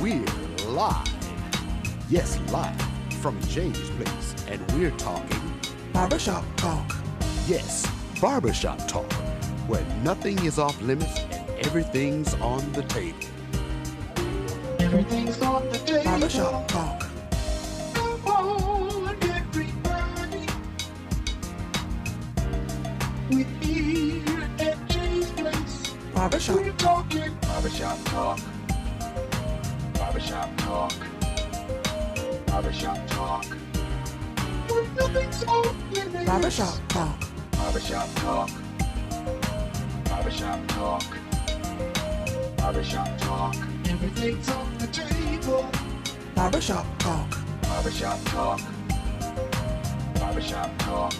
we're live. Yes, live from James Place, and we're talking Barbershop Talk. Yes, Barbershop Talk, where nothing is off limits and everything's on the table. Everything's on the table. Barbershop Talk. Come on, everybody. We're here at James Place. Barbershop. We're talking Barbershop Talk. Barbershop Talk. Barbershop Talk. Where nothing's off limits. Barbershop Talk. Barbershop Talk. Barbershop Talk. Barbershop Talk. Everything's on the table. Barbershop Talk. Barbershop Talk. Barbershop Talk.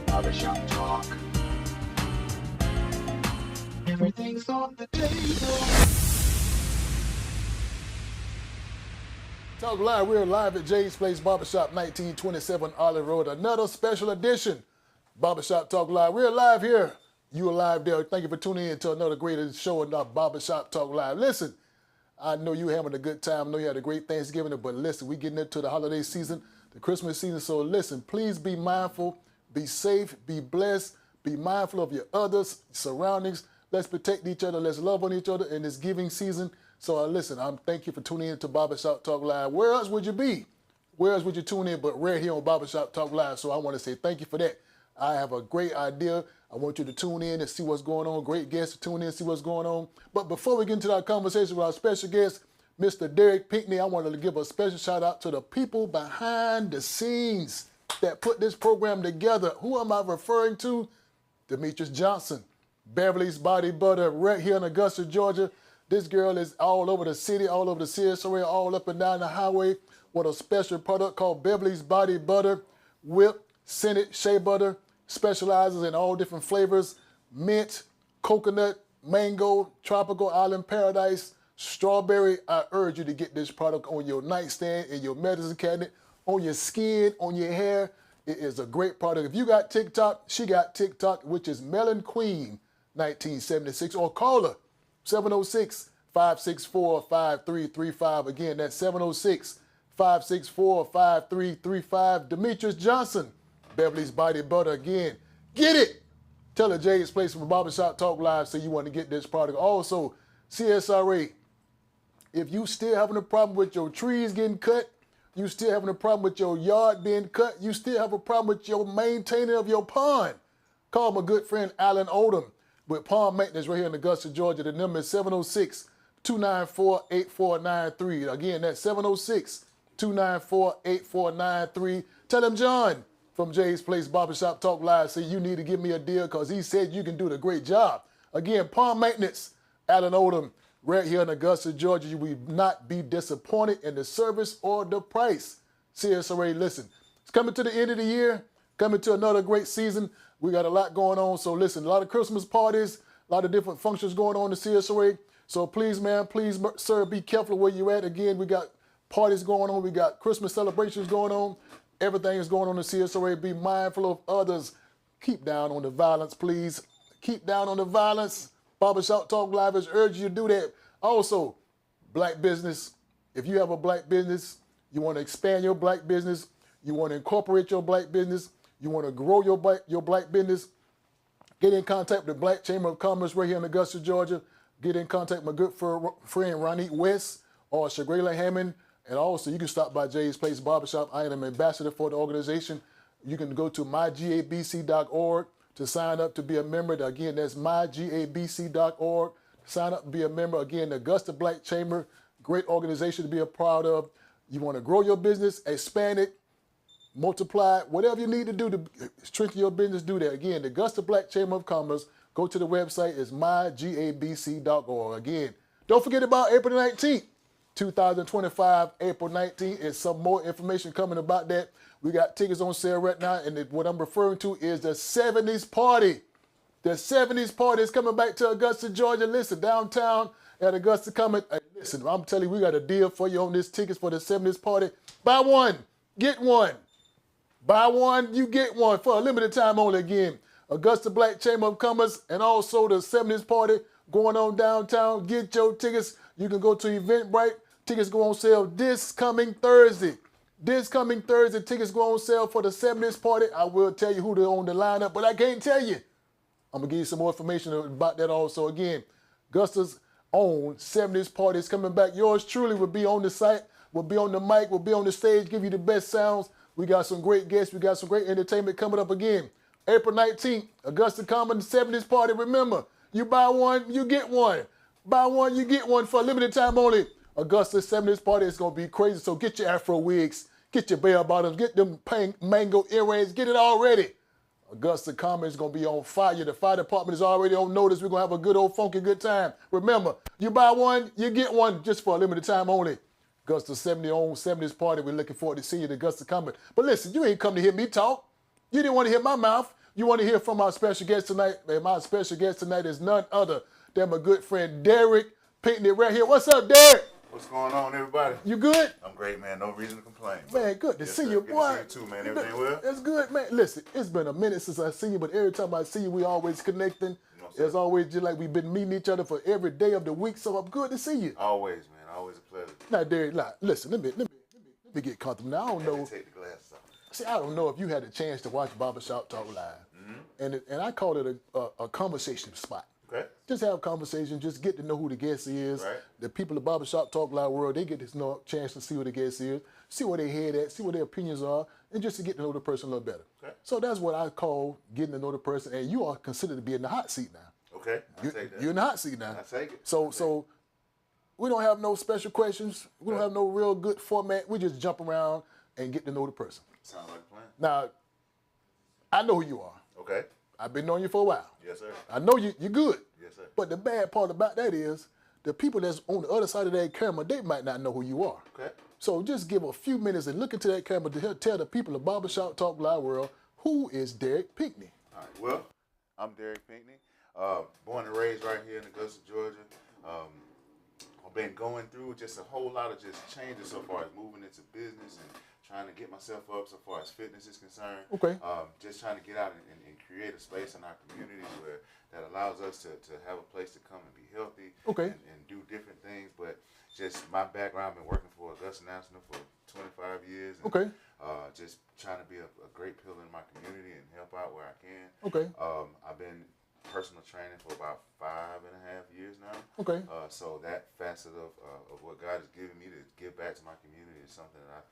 Barbershop Talk. Everything's on the table. Talk Live, we're live at James Place Barbershop, 1927 Olive Road. Another special edition, Barbershop Talk Live. We're live here. You are live there. Thank you for tuning in to another great show in our Barbershop Talk Live. Listen, I know you're having a good time. I know you had a great Thanksgiving, but listen, we're getting into the holiday season, the Christmas season. So listen, please be mindful, be safe, be blessed, be mindful of your others, surroundings. Let's protect each other. Let's love on each other in this giving season. So listen, I'm thank you for tuning in to Barbershop Talk Live. Where else would you be? Where else would you tune in but right here on Barbershop Talk Live? So I want to say thank you for that. I have a great idea. I want you to tune in and see what's going on. Great guests to tune in and see what's going on. But before we get into our conversation with our special guest, Mr. Derrick Pinckey, I wanted to give a special shout out to the people behind the scenes that put this program together. Who am I referring to? Demetrius Johnson, Beverly's Body Butter, right here in Augusta, Georgia. This girl is all over the city, all over the CSRA, all up and down the highway with a special product called Beverly's Body Butter, whipped, scented shea butter, specializes in all different flavors, mint, coconut, mango, tropical island paradise, strawberry. I urge you to get this product on your nightstand, in your medicine cabinet, on your skin, on your hair. It is a great product. If you got TikTok, she got TikTok, which is Melon Queen 1976, or call her 706-564-5335. Again, that's 706-564-5335. Demetrius Johnson, Beverly's Body Butter. Again, get it. Tell her Jay's Place from Barbershop Talk Live so you want to get this product. Also, CSRA, if you still having a problem with your trees getting cut, you still having a problem with your yard being cut, you still have a problem with your maintaining of your pond, call my good friend Alan Odom with Pond Maintenance right here in Augusta, Georgia. The number is 706-294-8493. Again, that's 706-294-8493. Tell him John from Jay's Place Barbershop Talk Live say you need to give me a deal because he said you can do the great job. Again, Pond Maintenance, Alan Odom, right here in Augusta, Georgia. You will not be disappointed in the service or the price. CSRA, listen, it's coming to the end of the year, coming to another great season. We got a lot going on, so listen, a lot of Christmas parties, a lot of different functions going on in the CSRA. So please, man, please, sir, be careful where you're at. Again, we got parties going on. We got Christmas celebrations going on. Everything is going on in the CSRA. Be mindful of others. Keep down on the violence, please. Keep down on the violence. Barbershop Talk Live is urging you to do that. Also, black business. If you have a black business, you want to expand your black business, you want to incorporate your black business, you want to grow your black business, get in contact with the Black Chamber of Commerce right here in Augusta, Georgia. Get in contact with my good friend Ronnie West or Shagrayla Hammond. And also, you can stop by Jay's Place Barbershop. I am an ambassador for the organization. You can go to mygabc.org to sign up to be a member. Again, that's mygabc.org. Sign up and be a member. Again, the Augusta Black Chamber, great organization to be a part of. You want to grow your business, expand it, multiply, whatever you need to do to strengthen your business, do that. Again, the Augusta Black Chamber of Commerce, go to the website, it's mygabc.org. Again, don't forget about April 19th, 2025, April 19th, and some more information coming about that. We got tickets on sale right now, and what I'm referring to is the 70s party. The 70s party is coming back to Augusta, Georgia. Listen, downtown at Augusta coming. Hey, listen, I'm telling you, we got a deal for you on this tickets for the 70s party. Buy one, get one. Buy one, you get one for a limited time only. Again, Augusta Black Chamber of Commerce and also the 70s party going on downtown. Get your tickets. You can go to Eventbrite. Tickets go on sale this coming Thursday. This coming Thursday, tickets go on sale for the 70s party. I will tell you who they're on the lineup, but I can't tell you. I'm going to give you some more information about that also. Again, Gusta's own 70s party is coming back. Yours truly will be on the site, will be on the mic, will be on the stage, give you the best sounds. We got some great guests. We got some great entertainment coming up again. April 19th, Augusta Common 70s party. Remember, you buy one, you get one. Buy one, you get one for a limited time only. Augusta 70s party is going to be crazy, so get your afro wigs, get your bell bottoms, get them mango earrings, get it all ready. Augusta Common is going to be on fire. The fire department is already on notice. We're going to have a good old funky good time. Remember, you buy one, you get one just for a limited time only. Augusta 70s party. We're looking forward to seeing you at Augusta Common. But listen, you ain't come to hear me talk. You didn't want to hear my mouth. You want to hear from our special guest tonight. And my special guest tonight is none other than my good friend Derrick Pinckey right here. What's up, Derrick? What's going on, everybody? You good? I'm great, man. No reason to complain. Man, good to see you, boy. Good to see you too, man. Everything well? It's good, man. Listen, it's been a minute since I see you, but every time I see you, we always connecting. It's always just like we've been meeting each other for every day of the week, so I'm good to see you. Always, man. Always a pleasure. Now, Derrick, listen, let me get comfortable. Now, I don't know. Take the glasses off. See, I don't know if you had a chance to watch Barbershop Talk Live, and I call it a conversation spot. Okay. Just have a conversation, just get to know who the guest is. Right. The people at Barbershop Talk Live world, they get to know chance to see who the guest is, see where they head at, see what their opinions are, and just to get to know the person a little better. Okay. So that's what I call getting to know the person, and you are considered to be in the hot seat now. Okay, I take that. You're in the hot seat now. I take it. So we don't have no special questions. We don't have no real good format. We just jump around and get to know the person. Sounds like a plan. Now, I know who you are. Okay. I've been knowing you for a while. Yes, sir. I know you're good. Yes, sir. But the bad part about that is the people that's on the other side of that camera, they might not know who you are. Okay. So just give a few minutes and look into that camera to tell the people of Barbershop Talk Live world, who is Derrick Pinckey? All right. Well, I'm Derrick Pinckey. Born and raised right here in Augusta, Georgia. I've been going through just a whole lot of just changes so far as moving into business and trying to get myself up so far as fitness is concerned. Okay. Just trying to get out and create a space in our community where that allows us to have a place to come and be healthy. Okay. And do different things. But just my background, I've been working for Augusta National for 25 years. And, Okay. just trying to be a great pillar in my community and help out where I can. Okay. I've been personal training for about 5.5 years now. Okay. So that facet of what God has given me to give back to my community is something that I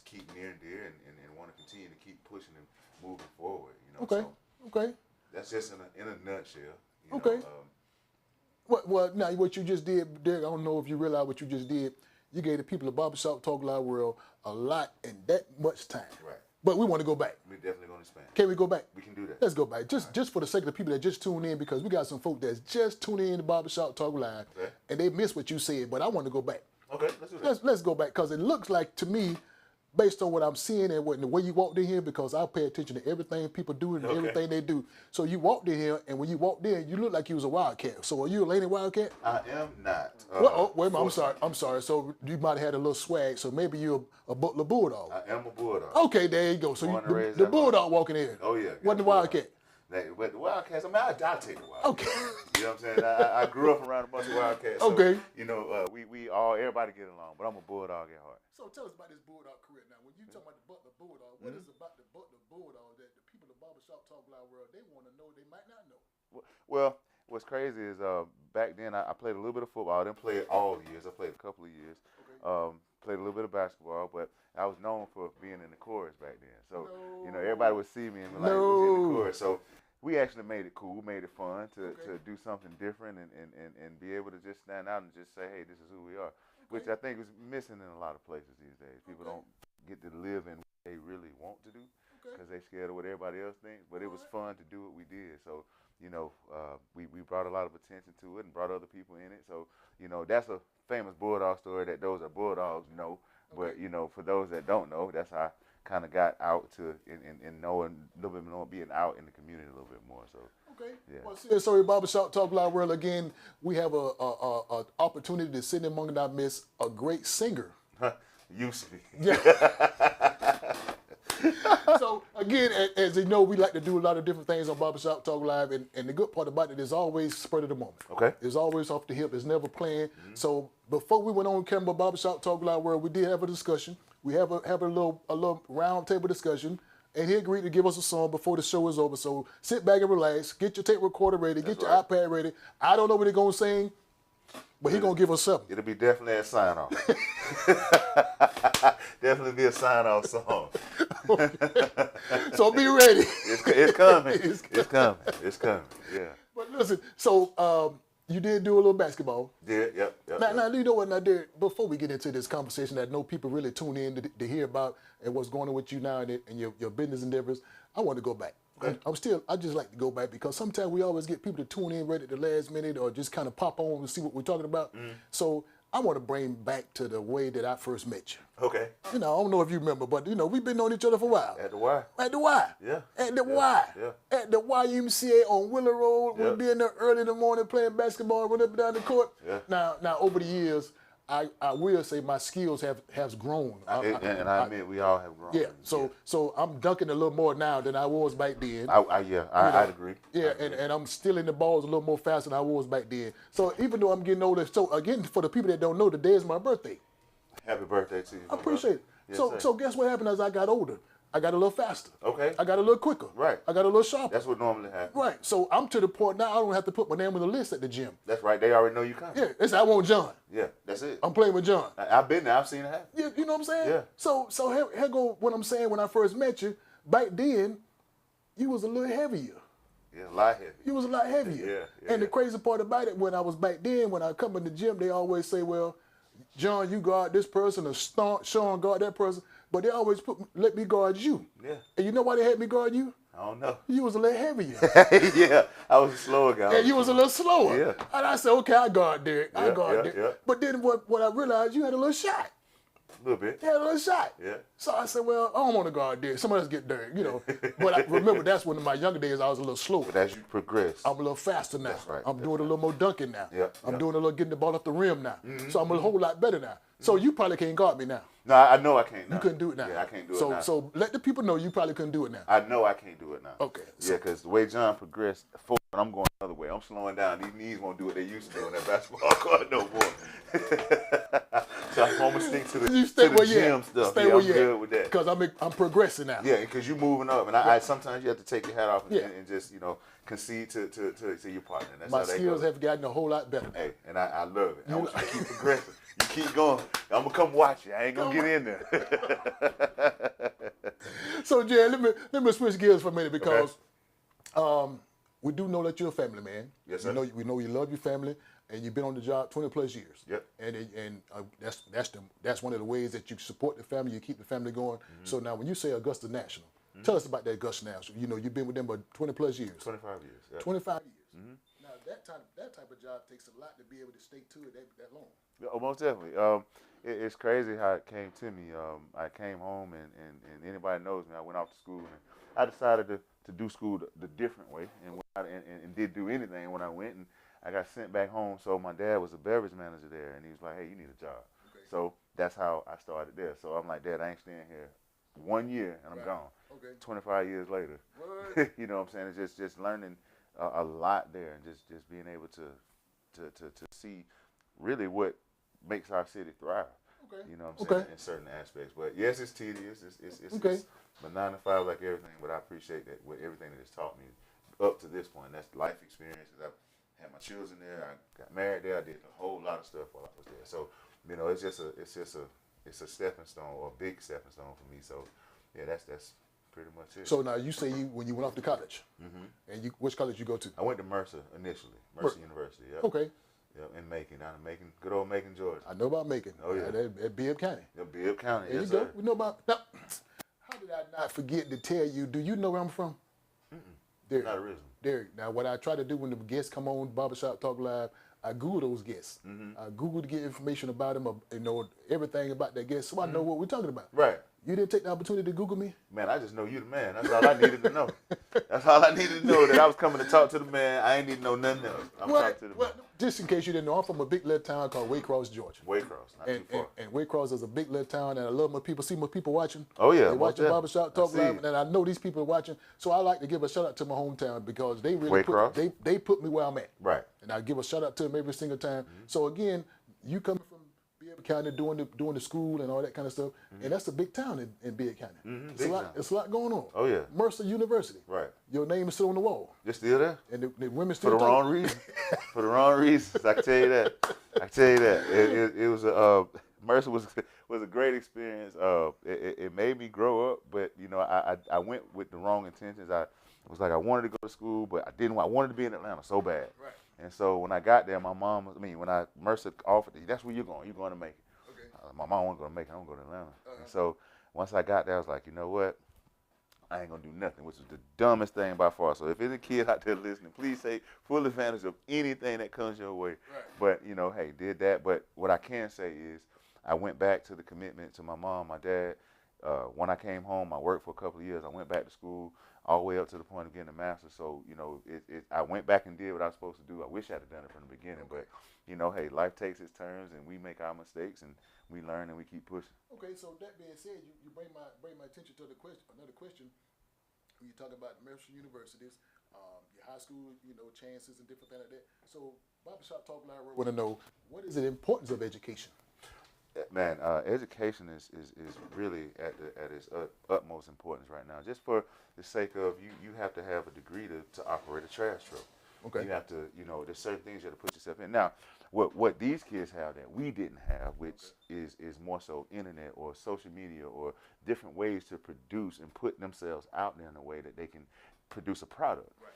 keep near and dear and want to continue to keep pushing and moving forward. You know. Okay. So Okay. that's just in a nutshell. You Okay. know, Well, now what you just did, Derrick, I don't know if you realize what you just did. You gave the people of Barbershop Talk Live world a lot in that much time. Right. But we want to go back. We're definitely going to expand. Can we go back? We can do that. Let's go back. Just for the sake of the people that just tune in, because we got some folk that's just tuning in to Barbershop Talk Live, Okay. and they missed what you said, but I want to go back. Okay, let's do that. Let's go back, because it looks like to me, based on what I'm seeing and the way you walked in here, because I pay attention to everything people do and everything they do. So you walked in here, and when you walked in, you looked like you was a wildcat. So are you a lady wildcat? I am not. Wait a minute, I'm sorry. So you might have had a little swag, so maybe you're a Butler Bulldog. I am a bulldog. Okay, there you go. So Born and raised the that Bulldog walking in. Oh, yeah. Wasn't the Wildcat. But the Wildcats, I mean, I'll take the Wildcats. Okay. You know what I'm saying? I grew up around a bunch of Wildcats. So, Okay. You know, everybody get along, but I'm a bulldog at heart. So tell us about this Bulldog career now. When you talk about the Butler Bulldog, what is it about the Butler Bulldog that the people of Barbershop Talk Live world, they want to know, they might not know? Well, what's crazy is back then I played a little bit of football. I didn't play it all years. I played a couple of years. Okay. Played a little bit of basketball, but I was known for being in the chorus back then. So, you know, everybody would see me and be like, who's in the chorus? So we actually made it cool, made it fun to do something different and be able to just stand out and just say, hey, this is who we are, which I think is missing in a lot of places these days. People don't get to live in what they really want to do because they're scared of what everybody else thinks, but it was fun to do what we did. So, you know, we brought a lot of attention to it and brought other people in it. So, you know, that's a famous Bulldog story that those are Bulldogs know. But, you know, for those that don't know, that's how I kind of got out to and knowing a little bit more, being out in the community a little bit more. So, yeah. Well, sorry, Barbershop Talk Live world, again, we have a opportunity to sit among our midst a great singer. Used to be. Yeah. So again, as you know, we like to do a lot of different things on Barbershop Talk Live, and the good part about it is always spur of the moment. Okay. It's always off the hip. It's never planned. So before we went on camera, Barbershop Talk Live, where we did have a discussion. We have a little round table discussion, and he agreed to give us a song before the show is over. So sit back and relax. Get your tape recorder ready. Get your iPad ready. I don't know what he's gonna sing, but he's gonna give us something. It'll be definitely a sign off. Definitely be a sign off song. So be ready. It's coming. It's coming. It's coming. Yeah. But listen, so you did do a little basketball. Yeah. Yep. Now, you know what, now, Derrick, before we get into this conversation that I know people really tune in to hear about and what's going on with you now and your business endeavors, I want to go back. Okay. I just like to go back because sometimes we always get people to tune in right at the last minute or just kind of pop on and see what we're talking about. So I want to bring back to the way that I first met you. Okay. You know, I don't know if you remember, but, you know, we've been knowing each other for a while. At the Y. At the Y. Yeah. At the Y. Yeah. At the YMCA on Willow Road. Yeah. We'll be in there early in the morning playing basketball, run up and down the court. Yeah. Now over the years, I will say my skills have grown. I admit we all have grown. Yeah. So I'm dunking a little more now than I was back then. I'd agree. Yeah, and I'm stealing the balls a little more faster than I was back then. So even though I'm getting older, so again, for the people that don't know, today is my birthday. Happy birthday to you. I appreciate it. Yes, So guess what happened as I got older? I got a little faster. Okay. I got a little quicker. Right. I got a little sharper. That's what normally happens. Right. So I'm to the point now I don't have to put my name on the list at the gym. That's right. They already know you coming. Yeah. It's I want John. Yeah. That's it. I'm playing with John. I've been there. I've seen it happen. Yeah, you know what I'm saying? Yeah. So here go what I'm saying when I first met you. Back then, you was a little heavier. Yeah, a lot heavy. You was a lot heavier. Yeah, And the crazy part about it, when I was back then, when I come in the gym, they always say, well, John, you guard this person, or Sean guard that person. But they always let me guard you. Yeah. And you know why they had me guard you? I don't know. You was a little heavier. Yeah, I was a slower guy. And you was a little slower. Yeah. And I said, okay, I guard Derrick. I guard Derrick. Yeah. But then what I realized, you had a little shot. A little bit. You had a little shot. Yeah. So I said, well, I don't want to guard Derrick. Somebody else get Derrick, you know. But I remember that's when in my younger days I was a little slower. But as you progress. I'm a little faster now. That's right. I'm doing a little more dunking now. Yeah. I'm doing a little getting the ball off the rim now. So I'm a whole lot better now. So you probably can't guard me now. No, I know I can't now. You couldn't do it now. Yeah, I can't do it now. So let the people know you probably couldn't do it now. I know I can't do it now. Okay. Yeah, because the way John progressed forward, I'm going the other way. I'm slowing down. These knees won't do what they used to do in that basketball court no more. So I'm going to stick to the, gym stuff. Stay yeah, where I'm you good with that. Because I'm progressing now. Yeah, because you're moving up. And I sometimes you have to take your hat off and just, concede to your partner. That's My how they skills go. have gotten a whole lot better. Hey, and I love it. I want you to keep progressing. You keep going. I'm going to come watch you. I ain't going to get in there. So, Jerry, let me switch gears for a minute because we do know that you're a family man. Yes, sir. We know you love your family, and you've been on the job 20 plus years. Yep. And that's one of the ways that you support the family, you keep the family going. So now, when you say Augusta National, tell us about that Augusta National. You've been with them for 20 plus years. 25 years. Yeah. 25 years. Now, that type of job takes a lot to be able to stay to it that long. Oh, most definitely. It's crazy how it came to me. I came home, and anybody knows me, I went off to school, and I decided to do school the different way, and did do anything when I went, and I got sent back home. So my dad was a beverage manager there, and he was like, hey, you need a job. Okay. So that's how I started there. So I'm like, Dad, I ain't staying here 1 year, and I'm gone. Okay. 25 years later. You know what I'm saying? It's just learning a lot there, and just being able to see really what makes our city thrive. Okay. You know what I'm saying? In certain aspects. But yes, it's tedious. It's but 9 to 5 like everything. But I appreciate that with everything that it's taught me up to this point. That's life experiences. I've had my children there. I got married there. I did a whole lot of stuff while I was there. So it's a stepping stone, or a big stepping stone for me. So yeah, that's pretty much it. So now you say when you went off to college, and which college you go to? I went to Mercer initially, Mercer University. Yep. Okay. Yeah, in Macon, down in Macon, good old Macon, Georgia. I know about Macon. Oh yeah, at Bibb County. Yeah, Bibb County. There yes, you go. sir. We know about. Now, how did I not forget to tell you? Do you know where I'm from? Derrick. Not original. Derrick. Now, what I try to do when the guests come on Barbershop Talk Live, I Google those guests. I Google to get information about them, everything about that guest, so I know what we're talking about. Right. You didn't take the opportunity to Google me? Man, I just know you the man. That's all I needed to know. That's all I needed to know, that I was coming to talk to the man. I ain't need to know nothing else. I'm talking to the man. Just in case you didn't know, I'm from a big little town called Waycross, Georgia. Waycross, not too far. And Waycross is a big little town, and I love my people. See my people watching. Oh, yeah. They watching most Barbershop Talk definitely. I see Live, it. and I know these people are watching. So I like to give a shout out to my hometown because they really Waycross? they put me where I'm at. Right. And I give a shout out to them every single time. So again, you coming from Beard County doing the school and all that kind of stuff, and that's a big town in Beard County. It's a lot going on. Oh, yeah. Mercer University. Right. Your name is still on the wall. You still there? And the women For still the talk. wrong reason. For the wrong reasons. I can tell you that. It was Mercer was a great experience. It made me grow up, but you know, I went with the wrong intentions. I was like, I wanted to go to school, but I didn't. I wanted to be in Atlanta so bad. Right. And so when I got there, Mercer offered, that's where you're going. You're going to make it. Okay. My mom wasn't going to make it. I'm going to go to Atlanta. And so once I got there, I was like, you know what? I ain't going to do nothing, which is the dumbest thing by far. So if any kid out there listening, please take full advantage of anything that comes your way. Right. But, you know, hey, did that. But what I can say is I went back to the commitment to my mom, my dad. When I came home, I worked for a couple of years. I went back to school all the way up to the point of getting a master's. So, you know, I went back and did what I was supposed to do. I wish I had done it from the beginning. But, you know, hey, life takes its turns, and we make our mistakes, and we learn, and we keep pushing. Okay, so that being said, you bring my attention to another question. When you talk about Mercer universities, your high school, you know, chances and different things like that. So, Barbershop Talk Live want to know, what is the importance of education? Man, education is really at its utmost importance right now. Just for the sake of you have to have a degree to operate a trash truck. Okay. You have to, you know, there's certain things you have to put yourself in. Now, what these kids have that we didn't have, which is more so internet or social media or different ways to produce and put themselves out there in a way that they can produce a product. Right.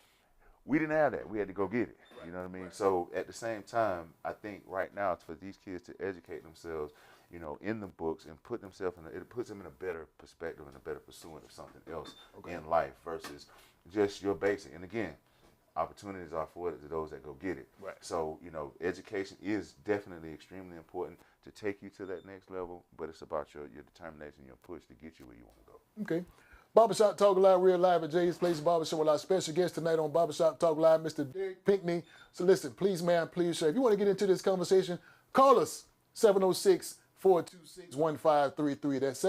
We didn't have that. We had to go get it. Right. You know what I mean? Right. So at the same time, I think right now for these kids to educate themselves, you know, in the books and put themselves it puts them in a better perspective and a better pursuit of something else in life versus just your basic. And again, opportunities are afforded to those that go get it. Right. So, you know, education is definitely extremely important to take you to that next level, but it's about your determination, your push to get you where you want to go. Okay. Barbershop Talk Live, real live at Jay's Place Barbershop with our special guest tonight on Barbershop Talk Live, Mr. Derrick Pinckey. So listen, please, man, please share. If you want to get into this conversation, call us, 706-426-1533. That's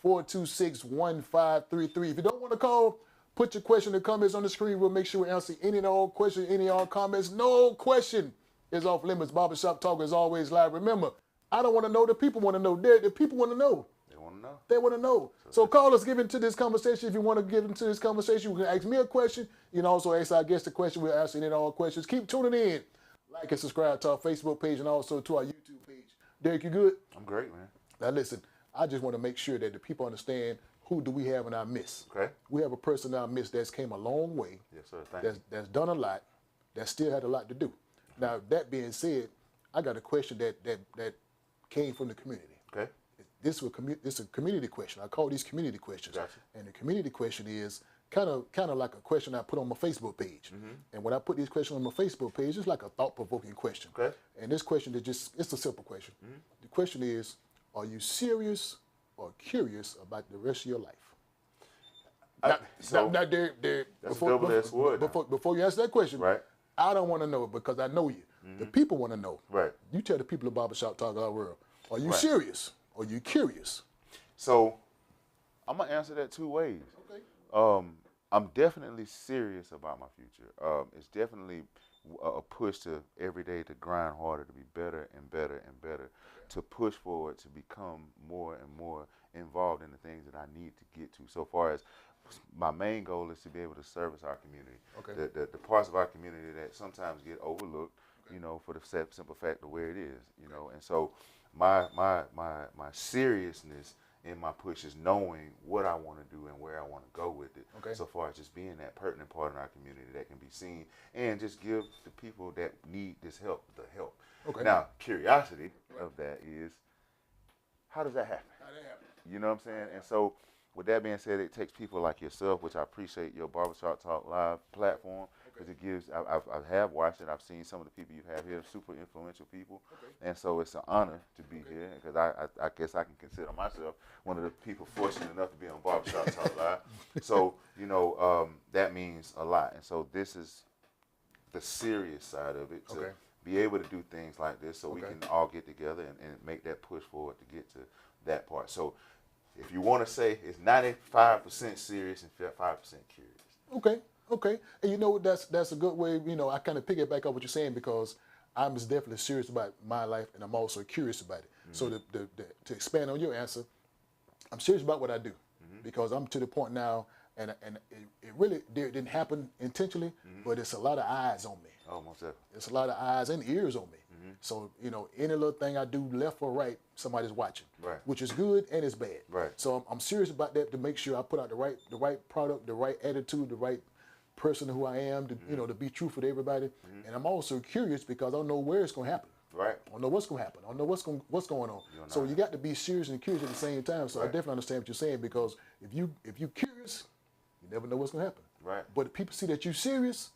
706-426-1533. If you don't want to call, put your question and comments on the screen. We'll make sure we answer any and all questions, any and all comments. No question is off limits. Barbershop Talk is always live. Remember, I don't want to know. The people want to know. The people want to know. They want to know. They want to know. So call us, get into this conversation. If you want to get into this conversation, you can ask me a question. You can also ask our guest a question. We'll answer any and all questions. Keep tuning in. Like and subscribe to our Facebook page and also to our YouTube page. Derrick, you good? I'm great, man. Now listen, I just want to make sure that the people understand who do we have in our midst. Okay. We have a person in our midst that's came a long way. Yes, sir. Thank you. That's done a lot, that still had a lot to do. Now, that being said, I got a question that came from the community. Okay. This is a community question. I call these community questions. Gotcha. And the community question is kind of like a question I put on my Facebook page. And when I put these questions on my Facebook page, it's like a thought-provoking question. Okay. And this question is it's a simple question. The question is, are you serious or curious about the rest of your life? Now, Derrick, that's a double-edged sword. Before you answer that question, Right. I don't want to know because I know you. The people want to know. Right. You tell the people of Barbershop Talk Our World, are you Right. serious or are you curious? So I'm gonna answer that two ways. Okay. I'm definitely serious about my future. It's definitely a push to every day to grind harder, to be better and better and better, to push forward, to become more and more involved in the things that I need to get to. So far as my main goal is to be able to service our community. Okay. The parts of our community that sometimes get overlooked, you know, for the simple fact of where it is, you know. And so my seriousness in my push is knowing what I want to do and where I want to go with it. Okay. So far as just being that pertinent part in our community that can be seen and just give the people that need this help the help. Okay. Now, curiosity of that is, how does that happen? How that happen? You know what I'm saying? And so, with that being said, it takes people like yourself, which I appreciate your Barbershop Talk Live platform, because it gives. I have watched it. I've seen some of the people you have here, super influential people, and so it's an honor to be here because I guess I can consider myself one of the people fortunate enough to be on Barbershop Talk Live. So that means a lot, and so this is the serious side of it. To be able to do things like this, so we can all get together and make that push forward to get to that part. So if you want to say it's 95% serious and 5% curious. Okay. And that's a good way, I kind of piggyback up what you're saying because I'm just definitely serious about my life and I'm also curious about it. So to expand on your answer, I'm serious about what I do because I'm to the point now and it really didn't happen intentionally, but it's a lot of eyes on me. Oh, most definitely. It's a lot of eyes and ears on me. So, any little thing I do left or right, somebody's watching, which is good and it's bad. Right. So I'm serious about that to make sure I put out the right product, the right attitude, the right person who I am, to be truthful to everybody. And I'm also curious because I don't know where it's going to happen. Right. I don't know what's going to happen. I don't know what's going on. So you got to be serious and curious at the same time. So I definitely understand what you're saying because if you're curious, you never know what's going to happen. Right. But if people see that you're serious,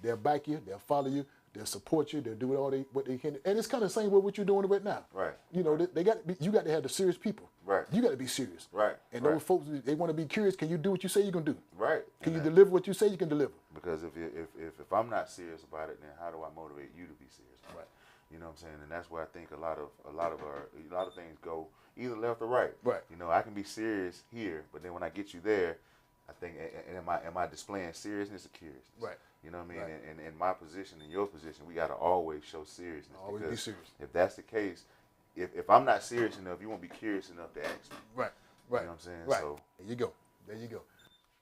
they'll back you, they'll follow you, they'll support you, they'll do what they can. And it's kind of the same with what you're doing right now. Right. You got to have the serious people. Right. You got to be serious. Right. And those folks, they want to be curious. Can you do what you say you're gonna do? Right. Can you deliver what you say you can deliver? Because if I'm not serious about it, then how do I motivate you to be serious about it? You know what I'm saying? And that's where I think a lot of things go either left or right. Right. I can be serious here, but then when I get you there, I think, am I displaying seriousness or curiousness? Right. You know what I mean? Right. And in my position, in your position, we got to always show seriousness. Always be serious. If that's the case, if I'm not serious enough, you won't be curious enough to ask me. Right. You know what I'm saying? Right. So There you go.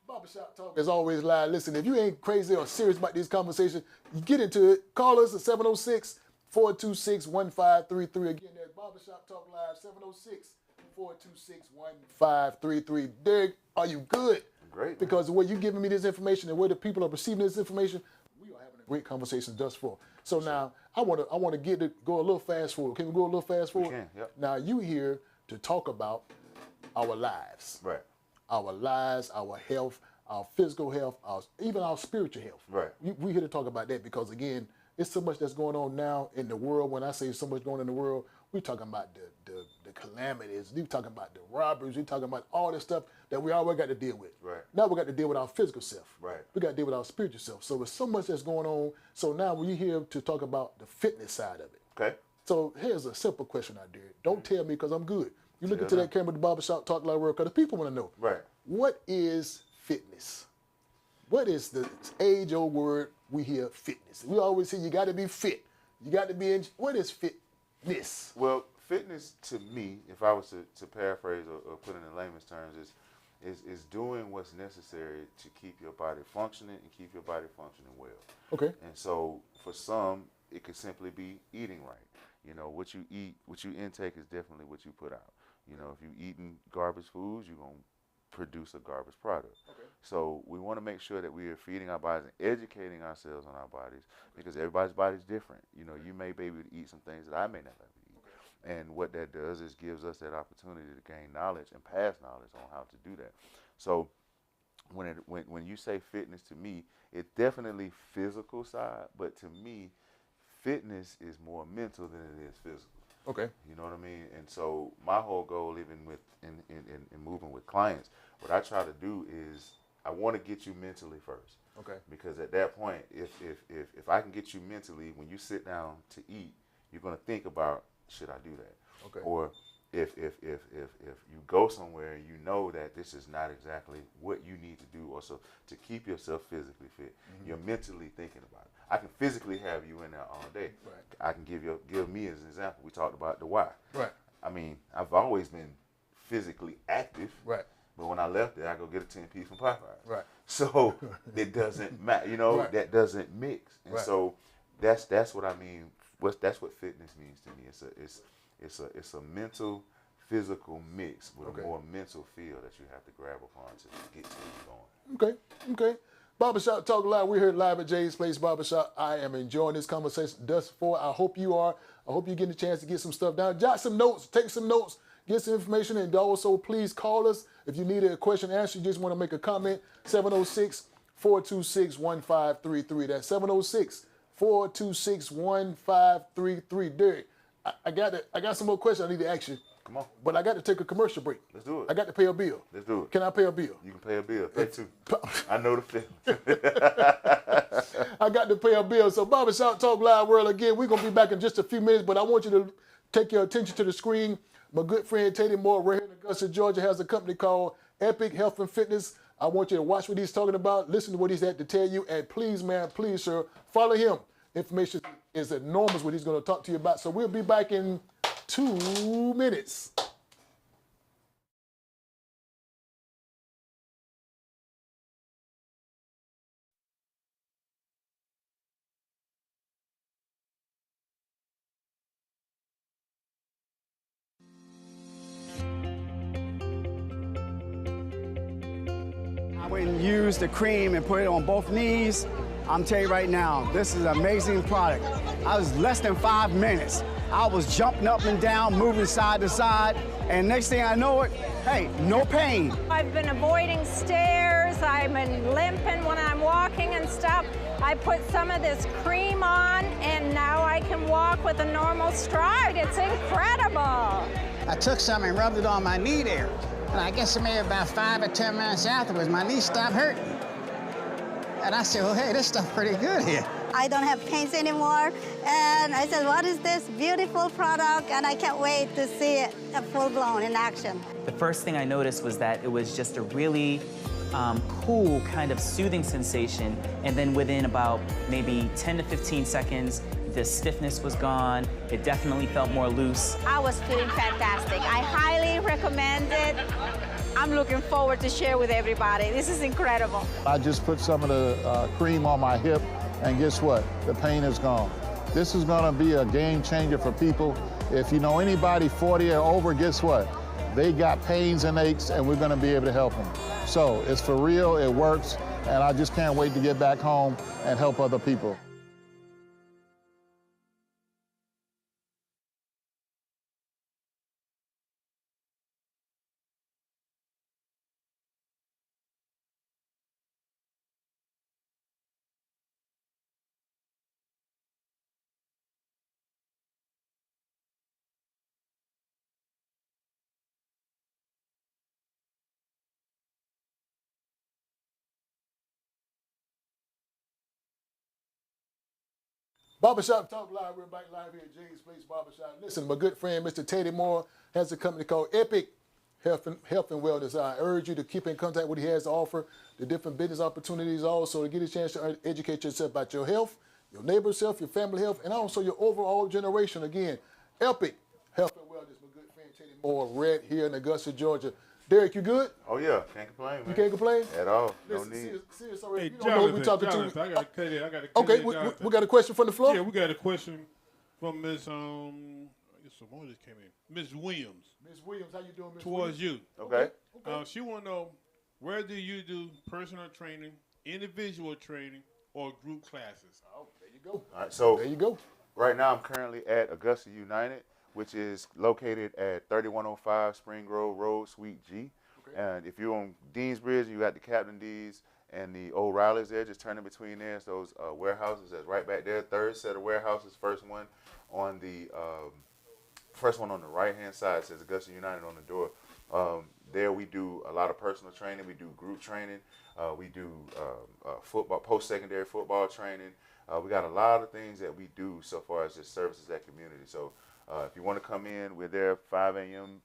Barbershop Talk is always live. Listen, if you ain't crazy or serious about these conversations, you get into it. Call us at 706-426-1533. Again, that's Barbershop Talk Live, 706-426-1533. Derrick, are you good? great. Because the way you're giving me this information and where the people are receiving this information, we are having a great conversation thus far. So now I want to go a little fast forward. Can we go a little fast forward? We can, yep. Now you here to talk about our lives. Right. Our lives, our health, our physical health, even our spiritual health. Right. We here to talk about that because again, it's so much that's going on now in the world. When I say so much going on in the world, we're talking about the calamities. We're talking about the robberies. We're talking about all this stuff that we already got to deal with. Right. Now we got to deal with our physical self. Right. We got to deal with our spiritual self. So there's so much that's going on. So now we're here to talk about the fitness side of it. Okay. So here's a simple question out there. Don't tell me because I'm good. You look into that camera, the Barbershop Talk Live World, because the people want to know. Right. What is fitness? What is the age-old word we hear, fitness? We always say you got to be fit. You got to be in. What is fitness? Well, fitness to me, if I was to paraphrase or put it in layman's terms, is doing what's necessary to keep your body functioning and keep your body functioning well. Okay. And so for some, it could simply be eating right. You know, what you eat, what you intake is definitely what you put out. You know, if you're eating garbage foods, you're going to produce a garbage product. Okay. So we want to make sure that we are feeding our bodies and educating ourselves on our bodies because everybody's body is different. You know, you may be able to eat some things that I may not be able to eat. Okay. And what that does is gives us that opportunity to gain knowledge and pass knowledge on how to do that. So when you say fitness to me, it's definitely physical side, but to me, fitness is more mental than it is physical. Okay. You know what I mean? And so my whole goal, even with in moving with clients, what I try to do is I want to get you mentally first. Okay. Because at that point, if I can get you mentally, when you sit down to eat, you're going to think about, should I do that? Okay. Or if you go somewhere and you know that this is not exactly what you need to do, or so to keep yourself physically fit, you're mentally thinking about it. I can physically have you in there all day. Right. I can give me as an example. We talked about the why. Right. I mean, I've always been physically active. Right. But when I left there, I go get a 10-piece from Popeyes. Right. So it doesn't matter, you know, Right. that doesn't mix. And Right. so that's what I mean. That's what fitness means to me. It's a mental, physical mix with Okay. a more mental feel that you have to grab upon to get to where you're going. Okay. Barbershop Talk Live. We're here live at Jay's Place Barbershop. I am enjoying this conversation thus far. I hope you are. I hope you're getting a chance to get some stuff down. Jot some notes. Take some notes. Get some information. And also, please call us if you need a question answered. You just want to make a comment. 706-426-1533. That's 706-426-1533. Derrick, I got some more questions I need to ask you. Come on. But I got to take a commercial break. Let's do it. I got to pay a bill. Let's do it. Can I pay a bill? You can pay a bill. Pay two. I know the feeling. I got to pay a bill. So Barbershop Talk Live World, again, we're going to be back in just a few minutes, but I want you to take your attention to the screen. My good friend Teddy Moore, right here in Augusta, Georgia, has a company called Epic Health and Fitness. I want you to watch what he's talking about, listen to what he's had to tell you, and please, man, please, sir, follow him. Information is enormous what he's going to talk to you about. So we'll be back in 2 minutes. I went and used the cream and put it on both knees. I'm telling you right now, this is an amazing product. I was less than 5 minutes. I was jumping up and down, moving side to side, and next thing I know it, hey, no pain. I've been avoiding stairs, I've been limping when I'm walking and stuff. I put some of this cream on, and now I can walk with a normal stride. It's incredible. I took some and rubbed it on my knee there. And I guess maybe about 5 or 10 minutes afterwards, my knee stopped hurting. And I said, well, hey, this stuff's pretty good here. I don't have pains anymore. And I said, what is this beautiful product? And I can't wait to see it full-blown in action. The first thing I noticed was that it was just a really cool kind of soothing sensation. And then within about maybe 10 to 15 seconds, the stiffness was gone. It definitely felt more loose. I was feeling fantastic. I highly recommend it. I'm looking forward to share with everybody. This is incredible. I just put some of the cream on my hip, and guess what? The pain is gone. This is gonna be a game changer for people. If you know anybody 40 or over, guess what? They got pains and aches, and we're gonna be able to help them. So it's for real, it works, and I just can't wait to get back home and help other people. Barbershop Talk Live. We're back live here at James Place Barbershop. Listen, my good friend, Mr. Teddy Moore, has a company called Epic Health and Wellness. I urge you to keep in contact with what he has to offer, the different business opportunities also, to get a chance to educate yourself about your health, your neighbor's health, your family health, and also your overall generation. Again, Epic Health and Wellness, my good friend Teddy Moore, right here in Augusta, Georgia. Derrick, you good? Oh, yeah. Can't complain, man. You can't complain? At all. Listen, No need. Seriously, Hey, you don't know who we're talking to. I got to cut it. Okay, we got a question from the floor? Yeah, we got a question from Miss, I guess someone just came in. Miss Williams. Miss Williams, how you doing, Miss Towards Williams? you. Okay. She want to know, where do you do personal training, individual training, or group classes? Oh, there you go. All right, so There you go. right now I'm currently at Augusta United, which is located at 3105 Spring Grove Road, Suite G. And if you're on Deansbridge, you got the Captain D's and the O'Reilly's there. Just turn in between there. It's those warehouses that's right back there. Third set of warehouses. First one on the right-hand side says Augusta United on the door. There we do a lot of personal training. We do group training. We do football, post-secondary football training. We got a lot of things that we do so far as just services at community. So if you want to come in, we're there 5 a.m.,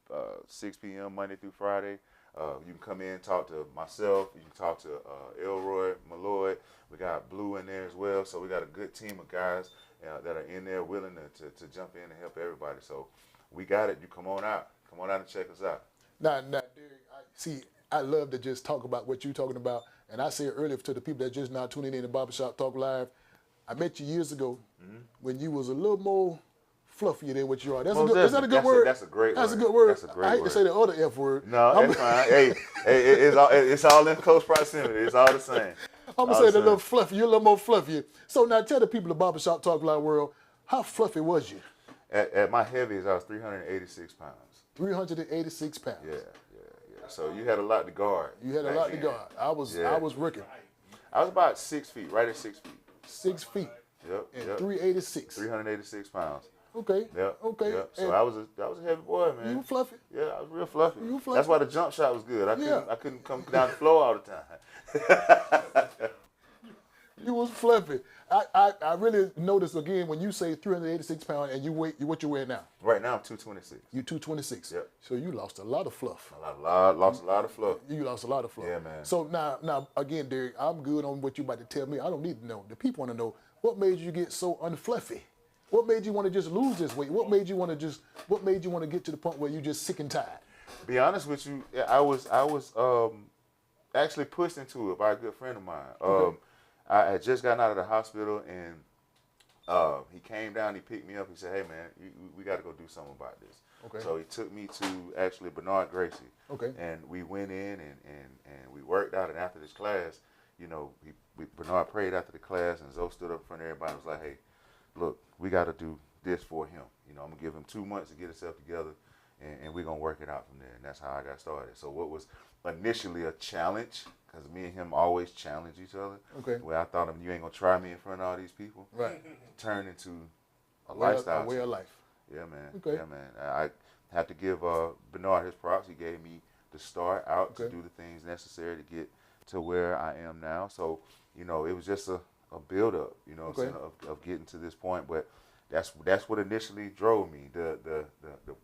6 p.m. Monday through Friday. You can come in, talk to myself. You can talk to Elroy, Malloy. We got Blue in there as well. So we got a good team of guys that are in there willing to jump in and help everybody. So we got it. You come on out. Come on out and check us out. Now, Derrick, I love to just talk about what you're talking about. And I said earlier to the people that just now tuning in to Barbershop Talk Live, I met you years ago when you was a little more fluffier than what you are. Is that a good word? That's a great word. That's a good word. That's a great I hate word. to say the other F word. No, that's fine. Hey, it's all in close proximity. It's all the same. I'm going to say it a little fluffy. You're a little more fluffier. So now tell the people of Barbershop Talk Live world, how fluffy was you? At my heaviest, I was 386 pounds. 386 pounds. Yeah. So you had a lot to guard. You had a lot to guard. I was Ricking. I was about 6 feet, right at 6 feet. 6 feet. Yep. And yep. 386. 386 pounds. Okay. Yep. Okay. Yep. So I was a heavy boy, man. You were fluffy. Yeah, I was real fluffy. You were fluffy. That's why the jump shot was good. I couldn't come down the floor all the time. You was fluffy. I really noticed again when you say 386 pounds and what you weigh now? Right now I'm 226. You 226. Yep. So you lost a lot of fluff. Lost a lot of fluff. You lost a lot of fluff. Yeah, man. So now again, Derrick, I'm good on what you about to tell me. I don't need to know. The people want to know what made you get so unfluffy. What made you want to just lose this weight? What made you want to get to the point where you just sick and tired? Be honest with you, I was actually pushed into it by a good friend of mine. Okay. I had just gotten out of the hospital, and he came down, he picked me up, he said, hey man, we got to go do something about this. Okay. So he took me to actually Bernard Gracie. Okay. And we went in and we worked out, and after this class, you know, Bernard prayed after the class, and Zoe stood up in front of everybody and was like, hey, look, we got to do this for him. You know, I'm going to give him 2 months to get himself together, and we're going to work it out from there. And that's how I got started. So what was initially a challenge, because me and him always challenge each other. Okay. Where I thought, you ain't going to try me in front of all these people. Right. Turned into a lifestyle. A way of life. Yeah, man. Okay. Yeah, man. I have to give Bernard his props. He gave me the start out to Okay. do the things necessary to get to where I am now. So, you know, it was just a build-up, you know what I'm saying, of getting to this point. But that's what initially drove me, the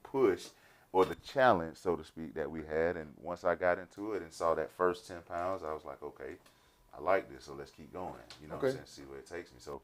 push or the challenge, so to speak, that we had. And once I got into it and saw that first 10 pounds, I was like, okay, I like this, so let's keep going. You know what I'm saying, see where it takes me. So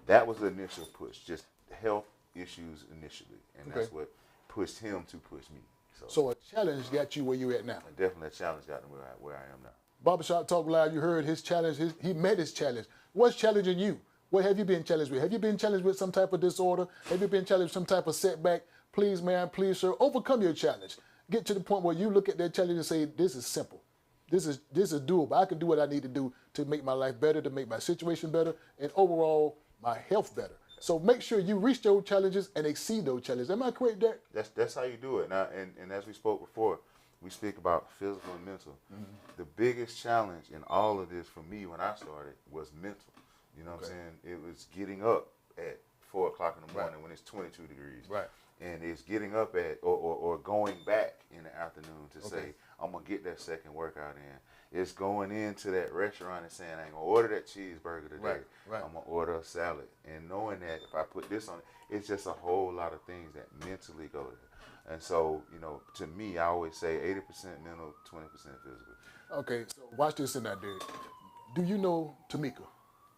that was the initial push, just health issues initially. And that's what pushed him to push me. So a challenge got you where you at now. Definitely a challenge got me where I am now. Barbershop Talk Live, you heard his challenge. He met his challenge. What's challenging you? What have you been challenged with? Have you been challenged with some type of disorder? Have you been challenged with some type of setback? Please, man, please, sir, overcome your challenge. Get to the point where you look at that challenge and say, this is simple. This is doable. I can do what I need to do to make my life better, to make my situation better, and overall, my health better. So make sure you reach those challenges and exceed those challenges. Am I correct, Derrick? That's how you do it. Now, and as we spoke before, we speak about physical and mental. Mm-hmm. The biggest challenge in all of this for me when I started was mental. You know what I'm saying? It was getting up at 4 o'clock in the morning when it's 22 degrees. Right. And it's getting up at or going back in the afternoon to say, I'm going to get that second workout in. It's going into that restaurant and saying, I ain't going to order that cheeseburger today. Right. I'm going to order a salad. And knowing that if I put this on it, it's just a whole lot of things that mentally go there. And so, you know, to me, I always say 80% mental, 20% physical. Okay, so watch this in that, Derrick. Do you know Tamika?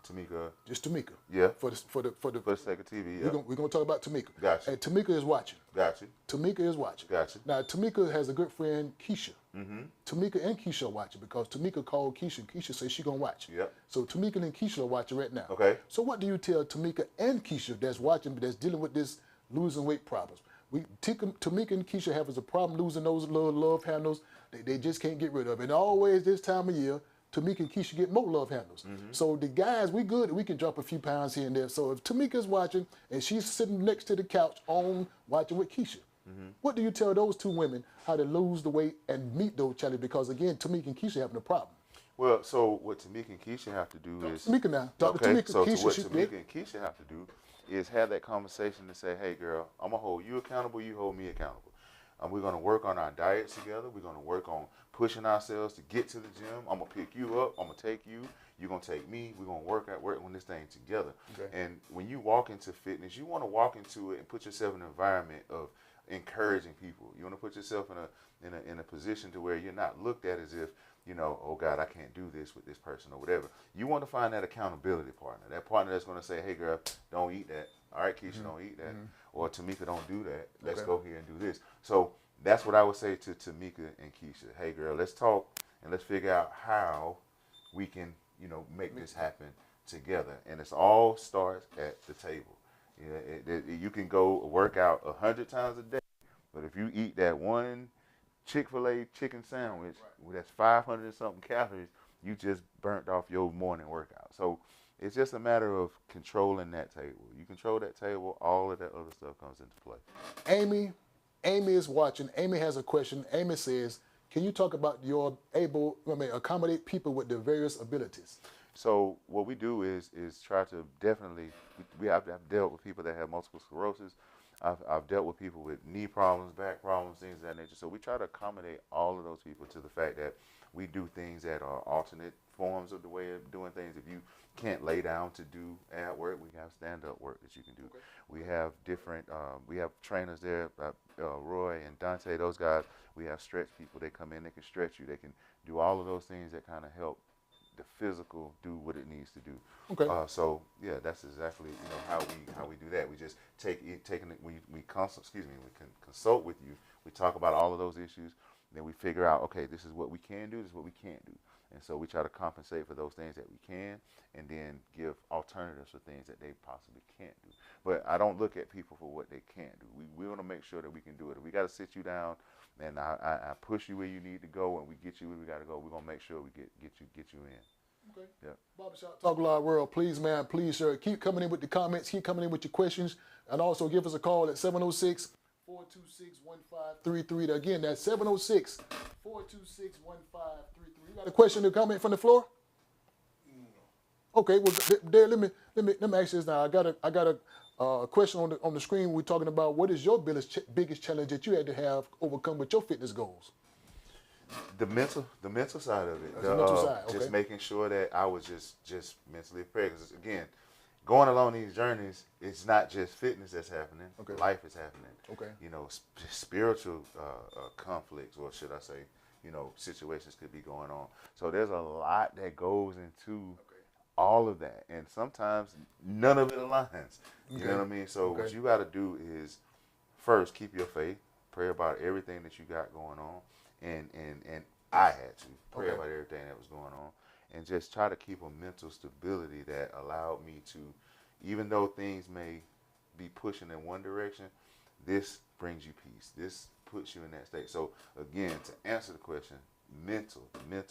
Tamika. Just Tamika. Yeah. For the sake of TV, yeah. We're gonna talk about Tamika. Gotcha. And Tamika is watching. Gotcha. Tamika is watching. Gotcha. Now Tamika has a good friend, Keisha. Mm-hmm. Tamika and Keisha are watching because Tamika called Keisha and Keisha says she gonna watch. Yep. So Tamika and Keisha are watching right now. Okay. So what do you tell Tamika and Keisha that's watching, that's dealing with this losing weight problems? Tamika and Keisha have a problem losing those little love handles they just can't get rid of. And always this time of year, Tamika and Keisha get more love handles. Mm-hmm. So the guys, we good. We can drop a few pounds here and there. So if Tamika's watching and she's sitting next to the couch watching with Keisha, what do you tell those two women how to lose the weight and meet those challenges? Because again, Tamika and Keisha having a problem. Well, so what Tamika and Keisha have to do is... Tamika now. Talk to Tamika. So Keisha, what Tamika and Keisha have to do is have that conversation to say, hey, girl, I'm going to hold you accountable, you hold me accountable. We're going to work on our diets together. We're going to work on pushing ourselves to get to the gym. I'm going to pick you up. I'm going to take you. You're going to take me. We're going to work on this thing together. Okay. And when you walk into fitness, you want to walk into it and put yourself in an environment of encouraging people. You want to put yourself in a position to where you're not looked at as if, you know, oh God, I can't do this with this person or whatever. You want to find that accountability partner, that partner that's going to say, hey girl, don't eat that. All right, Keisha, don't eat that. Or Tamika, don't do that. Let's go here and do this. So that's what I would say to Tamika and Keisha. Hey girl, let's talk and let's figure out how we can, you know, make this happen together. And it all starts at the table. You can go work out 100 times a day, but if you eat that one Chick-fil-A chicken sandwich that's 500 and something calories, you just burnt off your morning workout. So it's just a matter of controlling that table. You control that table, all of that other stuff comes into play. Amy is watching. Amy has a question. Amy says, can you talk about your accommodate people with their various abilities? So what we do is try to definitely, I've dealt with people that have multiple sclerosis. I've dealt with people with knee problems, back problems, things of that nature. So we try to accommodate all of those people to the fact that we do things that are alternate forms of the way of doing things. If you can't lay down to do ab work, we have stand-up work that you can do. Okay. We have different, we have trainers there, Roy and Dante, those guys. We have stretch people. They come in, they can stretch you. They can do all of those things that kind of help the physical do what it needs to do. Okay. So yeah, that's exactly how we do that. We just we consult with you. We talk about all of those issues. Then we figure out, okay, this is what we can do. This is what we can't do. And so we try to compensate for those things that we can, and then give alternatives for things that they possibly can't do. But I don't look at people for what they can't do. We want to make sure that we can do it. If we got to sit you down, and I push you where you need to go, and we get you where we got to go, we're gonna make sure we get you in. Okay. Yeah. Barbershop Talk Live World, please, man, please, sir, keep coming in with the comments, keep coming in with your questions, and also give us a call at 706-426-1533. Again, that's 706-426-1533. You got a question or comment from the floor? Okay, well, there, let me ask you this now. I got a question on the screen. We're talking about what is your biggest challenge that you had to have overcome with your fitness goals? The mental side of it. The mental side, okay. Just making sure that I was just mentally prepared. Because again, going along these journeys, it's not just fitness that's happening. Okay. Life is happening. Okay. You know, spiritual conflicts, or should I say, you know, situations could be going on. So there's a lot that goes into all of that, and sometimes none of it aligns. You know what I mean? So what you got to do is first keep your faith, pray about everything that you got going on, and I had to pray about everything that was going on, and just try to keep a mental stability that allowed me to, even though things may be pushing in one direction, this brings you peace. This puts you in that state. So again, to answer the question, mental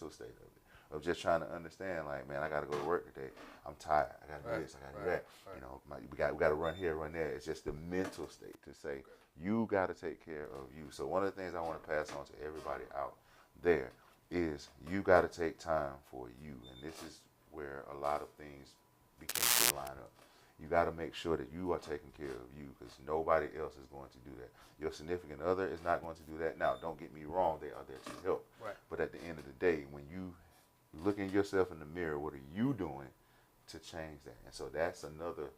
state of it, of just trying to understand, like, man, I got to go to work today. I'm tired. I got to do this. I got to do that. You know, we got to run here, run there. It's just the mental state to say, you got to take care of you. So one of the things I want to pass on to everybody out there is you got to take time for you. And this is where a lot of things begin to line up. You got to make sure that you are taking care of you, because nobody else is going to do that. Your significant other is not going to do that. Now, don't get me wrong. They are there to help. Right. But at the end of the day, when you look at yourself in the mirror, what are you doing to change that? And so that's another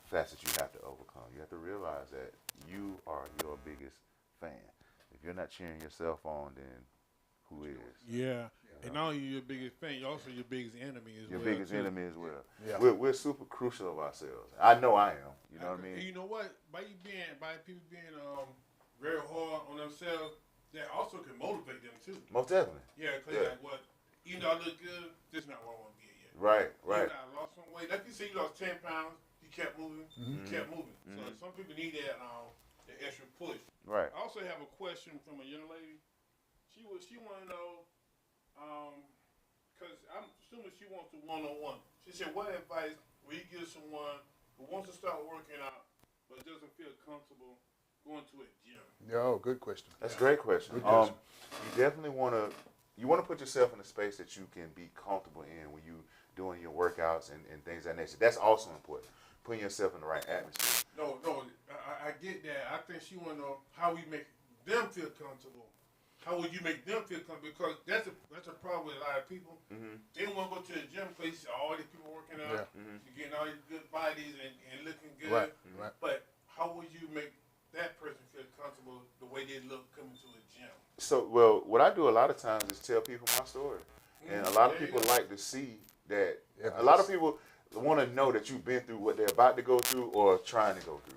facet you have to overcome. You have to realize that you are your biggest fan. If you're not cheering yourself on, then who is? Yeah. And not only your biggest fan, you're also your biggest enemy as well. Your biggest enemy as well. Yeah. We're super crucial of ourselves. I know I am. You know what I mean? And you know what? By people being very hard on themselves, that also can motivate them too. Most definitely. Yeah, because like what, even though I look good, this is not what I want to be yet. Right. Even though I lost some weight. Like you said, you lost 10 pounds. You kept moving. You kept moving. So some people need that the extra push. Right. I also have a question from a young lady. She want to know, because I'm assuming she wants a one-on-one. She said, what advice will you give someone who wants to start working out but doesn't feel comfortable going to a gym? Oh, good question. That's a great question. Good question. You definitely want to put yourself in a space that you can be comfortable in when you doing your workouts and things of that nature. That's also important. Putting yourself in the right atmosphere. No, I get that. I think she want to know how we make them feel comfortable. How would you make them feel comfortable? Because that's a problem with a lot of people. They don't want to go to the gym because all these people working out, you're getting all these good bodies and looking good. Right. But how would you make that person feel comfortable the way they look coming to a gym? So, well, what I do a lot of times is tell people my story. And a lot of people like to see that. A lot of people want to know that you've been through what they're about to go through or trying to go through.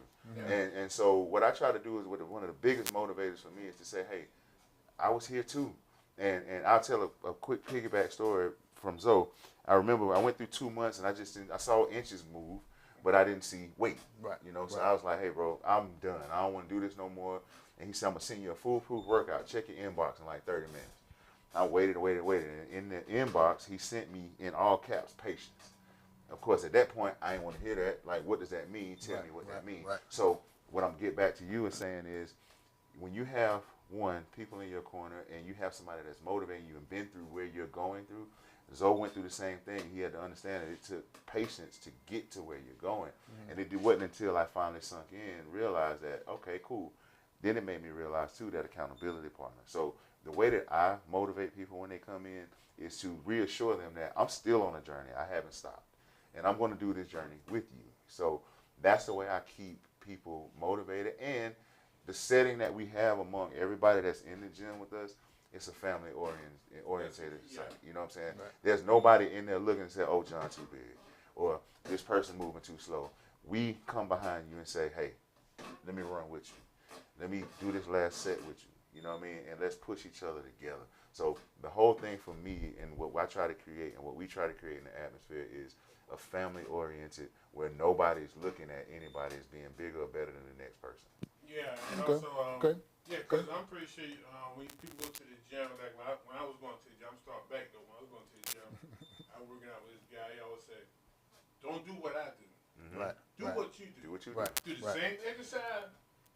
And so what I try to do is, one of the biggest motivators for me is to say, hey, I was here too. And I'll tell a quick piggyback story from Zoe. I remember I went through 2 months and I saw inches move, but I didn't see weight. Right. You know, so I was like, hey, bro, I'm done. I don't want to do this no more. And he said, I'm going to send you a foolproof workout. Check your inbox in like 30 minutes. I waited. And in the inbox, he sent me in all caps, patience. Of course, at that point, I didn't want to hear that. Like, what does that mean? Tell me what that means. Right. So what I'm getting back to you and saying is, when you have one, people in your corner, and you have somebody that's motivating you and been through where you're going through. Zoe went through the same thing. He had to understand that it took patience to get to where you're going. And it wasn't until I finally sunk in and realized that, okay, cool. Then it made me realize, too, that accountability partner. So the way that I motivate people when they come in is to reassure them that I'm still on a journey. I haven't stopped. And I'm going to do this journey with you. So that's the way I keep people motivated. And the setting that we have among everybody that's in the gym with us, it's a family orientated site. You know what I'm saying? Right. There's nobody in there looking and say, oh, John too big, or this person moving too slow. We come behind you and say, hey, let me run with you. Let me do this last set with you. You know what I mean? And let's push each other together. So the whole thing for me and what I try to create and what we try to create in the atmosphere is a family oriented where nobody's looking at anybody as being bigger or better than the next person. Yeah, and Okay. also, yeah, because I'm pretty sure when people go to the gym, like when I was going to the gym, I'm starting back though. When I was going to the gym, I was working out with this guy. He always said, "Don't do what I do. Right. Do what you do. Do what you Right. do. Do the same exercise.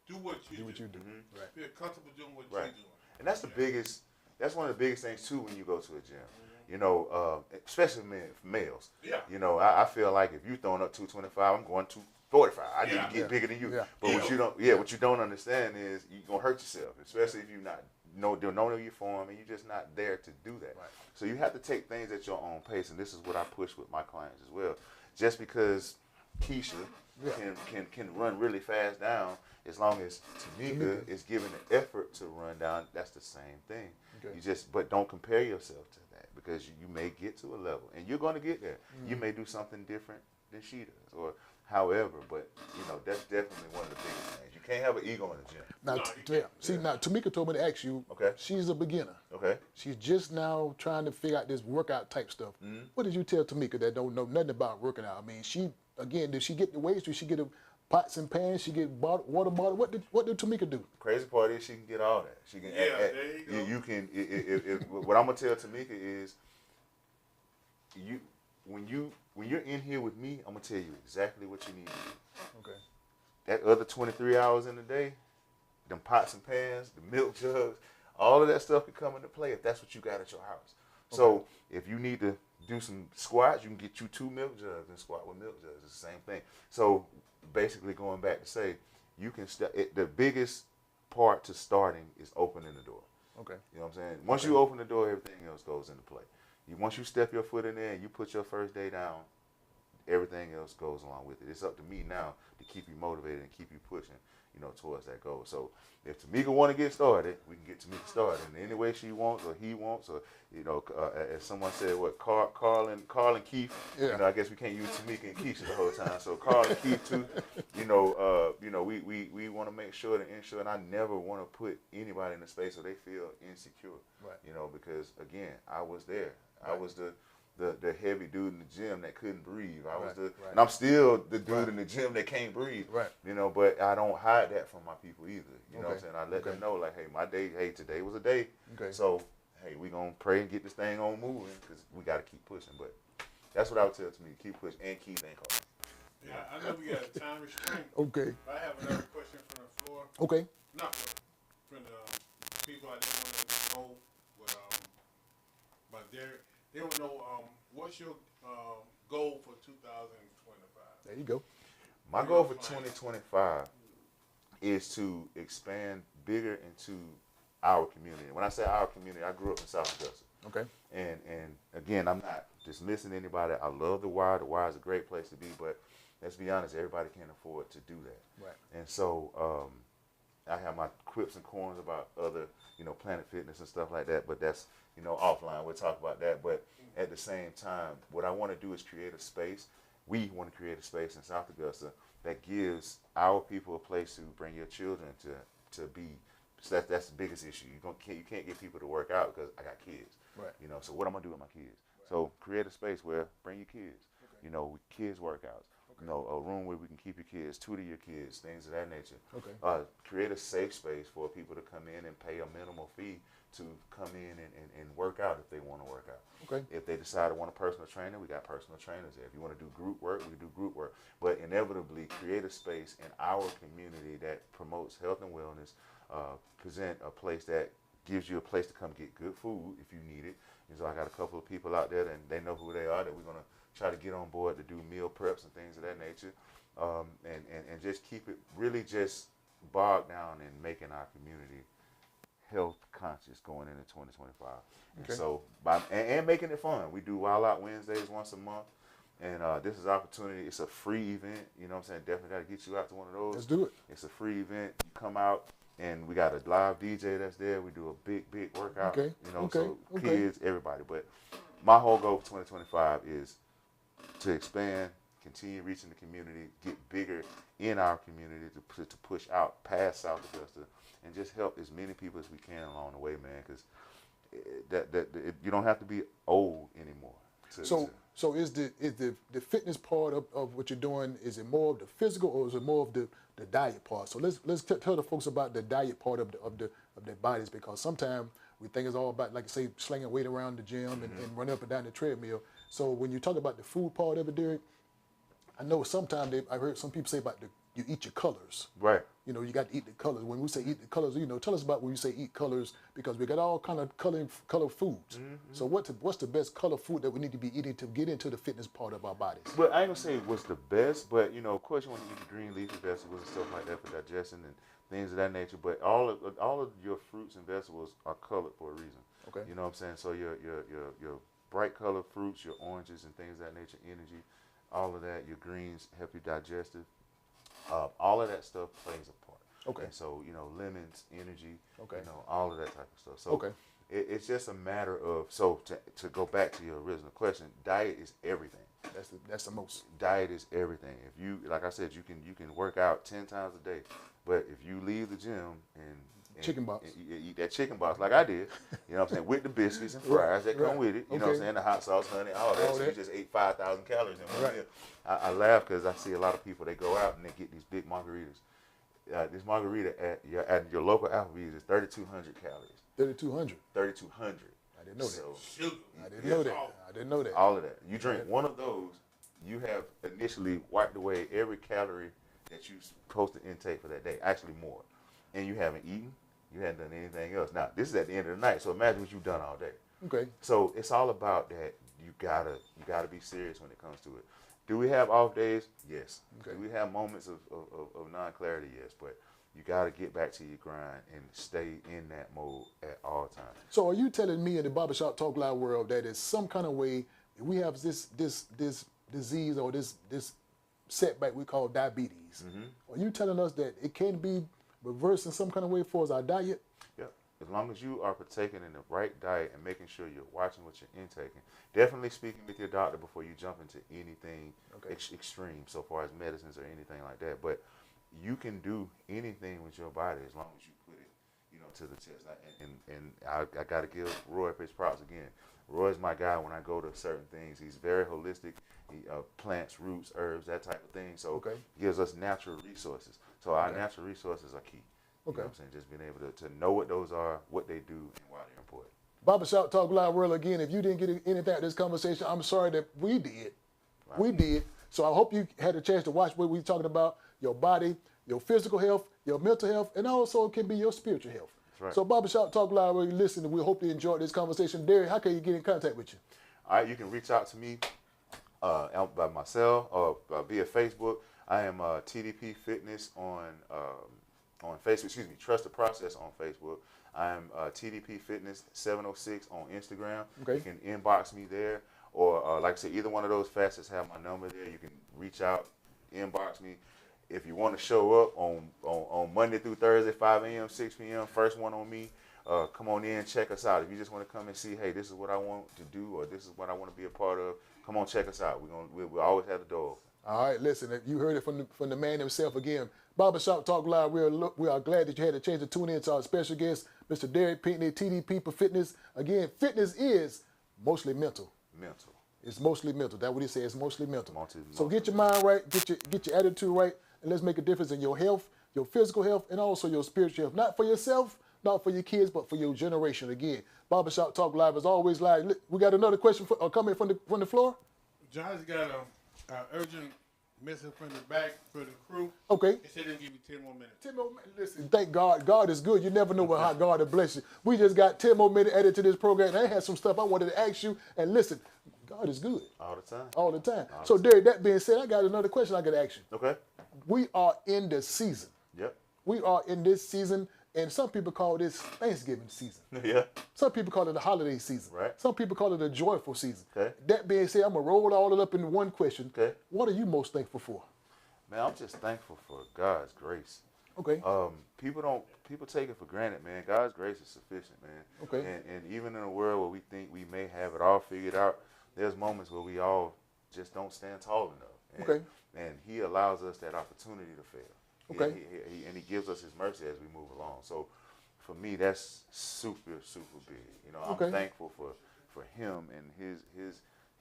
Do what you do. Do what you do. Right. Feel comfortable doing what Right. you're doing." And that's the biggest, that's one of the biggest things too when you go to a gym. You know, especially males. Yeah. You know, I feel like if you're throwing up 225, I'm going 245. I need to get bigger than you. Yeah. But what you don't understand is you're gonna hurt yourself, especially if you don't know your form and you're just not there to do that. Right. So you have to take things at your own pace, and this is what I push with my clients as well. Just because Keisha can run really fast down, as long as Tamika is giving the effort to run down, that's the same thing. Okay. But don't compare yourself to that, because you may get to a level, and you're going to get there. You may do something different than she does, or however. But that's definitely one of the biggest things. You can't have an ego in the gym. Now, now Tamika told me to ask you. Okay. She's a beginner. Okay. She's just now trying to figure out this workout type stuff. What did you tell Tamika that don't know nothing about working out? I mean, did she get the weights? Did she get the pots and pans? She get water bottle? What did Tamika do? Crazy part is she can get all that. She can. There you go. You can. What I'm gonna tell Tamika is, when you're in here with me, I'm gonna tell you exactly what you need to do. Okay. That other 23 hours in the day, them pots and pans, the milk jugs, all of that stuff can come into play if that's what you got at your house. Okay. So if you need to do some squats, you can get you 2 milk jugs and squat with milk jugs. It's the same thing. So basically, going back to say, you can the biggest part to starting is opening the door. Okay. You know what I'm saying? Once you open the door, everything else goes into play. Once you step your foot in there and you put your first day down, everything else goes along with it. It's up to me now to keep you motivated and keep you pushing, towards that goal. So if Tamika want to get started, we can get Tamika started in any way she wants or he wants, or as someone said, what Carl and Keith. Yeah. I guess we can't use Tamika and Keisha the whole time. So Carl and Keith too. We want to make sure to ensure, and I never want to put anybody in a space where they feel insecure. Right. Because again, I was there. Right. I was the heavy dude in the gym that couldn't breathe. Right. And I'm still the dude in the gym that can't breathe. Right. But I don't hide that from my people either. You know what I'm Okay. saying? I let them know, like, hey, today was a day. Okay. So, hey, we gonna pray and get this thing on moving, because we gotta keep pushing. But that's what I would tell to me: keep pushing and keep ain't hard. Yeah, I know we got a time restraint. Okay. I have another question from the floor. Okay. Not from the people I didn't want to know with but Derrick. They want to know what's your goal for 2025? There you go. My goal for 2025 is to expand bigger into our community. When I say our community, I grew up in South Augusta. Okay. And again, I'm not dismissing anybody. I love the Y. The Y is a great place to be, but let's be honest, everybody can't afford to do that. Right. And so I have my quips and corns about other, Planet Fitness and stuff like that, but that's, offline. We'll talk about that. But at the same time, what I want to do is create a space. We want to create a space in South Augusta that gives our people a place to bring your children to be. So that's the biggest issue. You can't get people to work out because I got kids. Right. So what I'm gonna do with my kids? Right. So create a space where bring your kids. Okay. Kids workouts. Okay. A room where we can keep your kids, tutor your kids, things of that nature. Okay. Create a safe space for people to come in and pay a minimal fee to come in and work out if they want to work out. Okay. If they decide to want a personal trainer, we got personal trainers there. If you want to do group work, we can do group work. But inevitably, create a space in our community that promotes health and wellness, present a place that gives you a place to come get good food if you need it. And so I got a couple of people out there, and they know who they are, that we're going to try to get on board to do meal preps and things of that nature, and just keep it really just bogged down in making our community health conscious going into 2025. Okay. And so, and making it fun. We do Wild Out Wednesdays once a month, and this is an opportunity. It's a free event. You know what I'm saying? Definitely got to get you out to one of those. Let's do it. It's a free event. You come out, and we got a live DJ that's there. We do a big workout. Okay. You know, Okay. so Okay. kids, everybody. But my whole goal for 2025 is to expand, continue reaching the community, get bigger in our community to push out past South Augusta, and just help as many people as we can along the way, man. Because you don't have to be old anymore. So is the fitness part of what you're doing, is it more of the physical, or is it more of the diet part? So let's tell the folks about the diet part of their bodies, because sometimes we think it's all about, like you say, slinging weight around the gym and running up and down the treadmill. So when you talk about the food part of it, Derrick, I know sometimes I've heard some people say about you eat your colors. Right. You know, you got to eat the colors. When we say eat the colors, you know, tell us about when you say eat colors, because we got all kind of color foods. Mm-hmm. So what's the best color food that we need to be eating to get into the fitness part of our bodies? But I ain't gonna say what's the best, but you know, of course you want to eat the green leafy vegetables and stuff like that for digestion and things of that nature. But all of your fruits and vegetables are colored for a reason. Okay. You know what I'm saying? So your bright colored fruits, your oranges and things of that nature, energy, all of that, your greens help you digestive. All of that stuff plays a part. Okay. And so, you know, lemons, energy, okay, you know, all of that type of stuff. So okay, it's just a matter of, so to go back to your original question, diet is everything. That's the most. Diet is everything. If you, like I said, you can work out 10 times a day, but if you leave the gym and chicken box, you eat that chicken box like I did, you know what I'm saying, with the biscuits and fries that come with it, you know what I'm saying, the hot sauce, honey, all that. So you just ate 5,000 calories in one meal. I laugh because I see a lot of people, they go out and they get these big margaritas. This margarita at your local Applebee's is 3,200 calories. 3,200. 3,200. I didn't know that. Sugar. I didn't know that. All of that. You drink one of those, you have initially wiped away every calorie that you're supposed to intake for that day. Actually more. And you haven't eaten. You haven't done anything else. Now, this is at the end of the night, so imagine what you've done all day. Okay. So it's all about that. You gotta be serious when it comes to it. Do we have off days? Yes. Okay. Do we have moments of non-clarity? Yes. But you got to get back to your grind and stay in that mode at all times. So are you telling me in the Barbershop Talk Live world that in some kind of way we have this disease or this setback we call diabetes? Mm-hmm. Are you telling us that it can be reversed in some kind of way for our diet? Yeah. As long as you are partaking in the right diet and making sure you're watching what you're intaking, definitely speaking with your doctor before you jump into anything extreme so far as medicines or anything like that. But you can do anything with your body as long as you put it, you know, to the test. And I got to give Roy his props again. Roy's my guy when I go to certain things. He's very holistic. He plants, roots, herbs, that type of thing. So he gives us natural resources. So our natural resources are key. You know what I'm saying? Just being able to know what those are, what they do, and why they're important. Barbershop Talk Live world, again, if you didn't get anything out of this conversation, I'm sorry that we did. Right. We did. So I hope you had a chance to watch what we're talking about, your body, your physical health, your mental health, and also it can be your spiritual health. That's right. So Barbershop Talk Live, where you listen, we hope you enjoyed this conversation. Derrick, how can you get in contact with you? All right, you can reach out to me by myself or via Facebook. I am TDP Fitness on Facebook. Excuse me, Trust the Process on Facebook. I am TDP Fitness 706 on Instagram. Okay. You can inbox me there, or like I said, either one of those facets have my number there. You can reach out, inbox me. If you want to show up on Monday through Thursday, 5 a.m., 6 p.m., first one on me. Come on in, check us out. If you just want to come and see, hey, this is what I want to do, or this is what I want to be a part of, come on, check us out. We'll always have the door open. All right, listen, you heard it from the man himself again. Barbershop Talk Live, we are glad that you had a chance to tune in to our special guest, Mr. Derrick Pinckey, TDP for Fitness. Again, fitness is mostly mental. Mental. It's mostly mental. That's what he said. It's mostly mental. So get your mind right, get your attitude right, and let's make a difference in your health, your physical health, and also your spiritual health. Not for yourself, not for your kids, but for your generation. Again, Barbershop Talk Live is always live. We got another question coming from the floor. John's got an urgent message from the back for the crew. Okay. They said they'll give you 10 more minutes. 10 more minutes. Listen, thank God. God is good. You never know how God will bless you. We just got 10 more minutes added to this program. And I had some stuff I wanted to ask you. And listen, God is good. All the time. All the time. So, Derrick, that being said, I got another question I got to ask you. Okay. We are in the season. Yep. We are in this season, and some people call this Thanksgiving season. Yeah. Some people call it the holiday season. Right. Some people call it a joyful season. Okay. That being said, I'm going to roll all it up into one question. Okay. What are you most thankful for? Man, I'm just thankful for God's grace. Okay. People take it for granted, man. God's grace is sufficient, man. Okay. And even in a world where we think we may have it all figured out, there's moments where we all just don't stand tall enough. And, Okay. And He allows us that opportunity to fail. Okay. And He gives us His mercy as we move along. So, for me, that's super, super big. You know, I'm thankful for Him and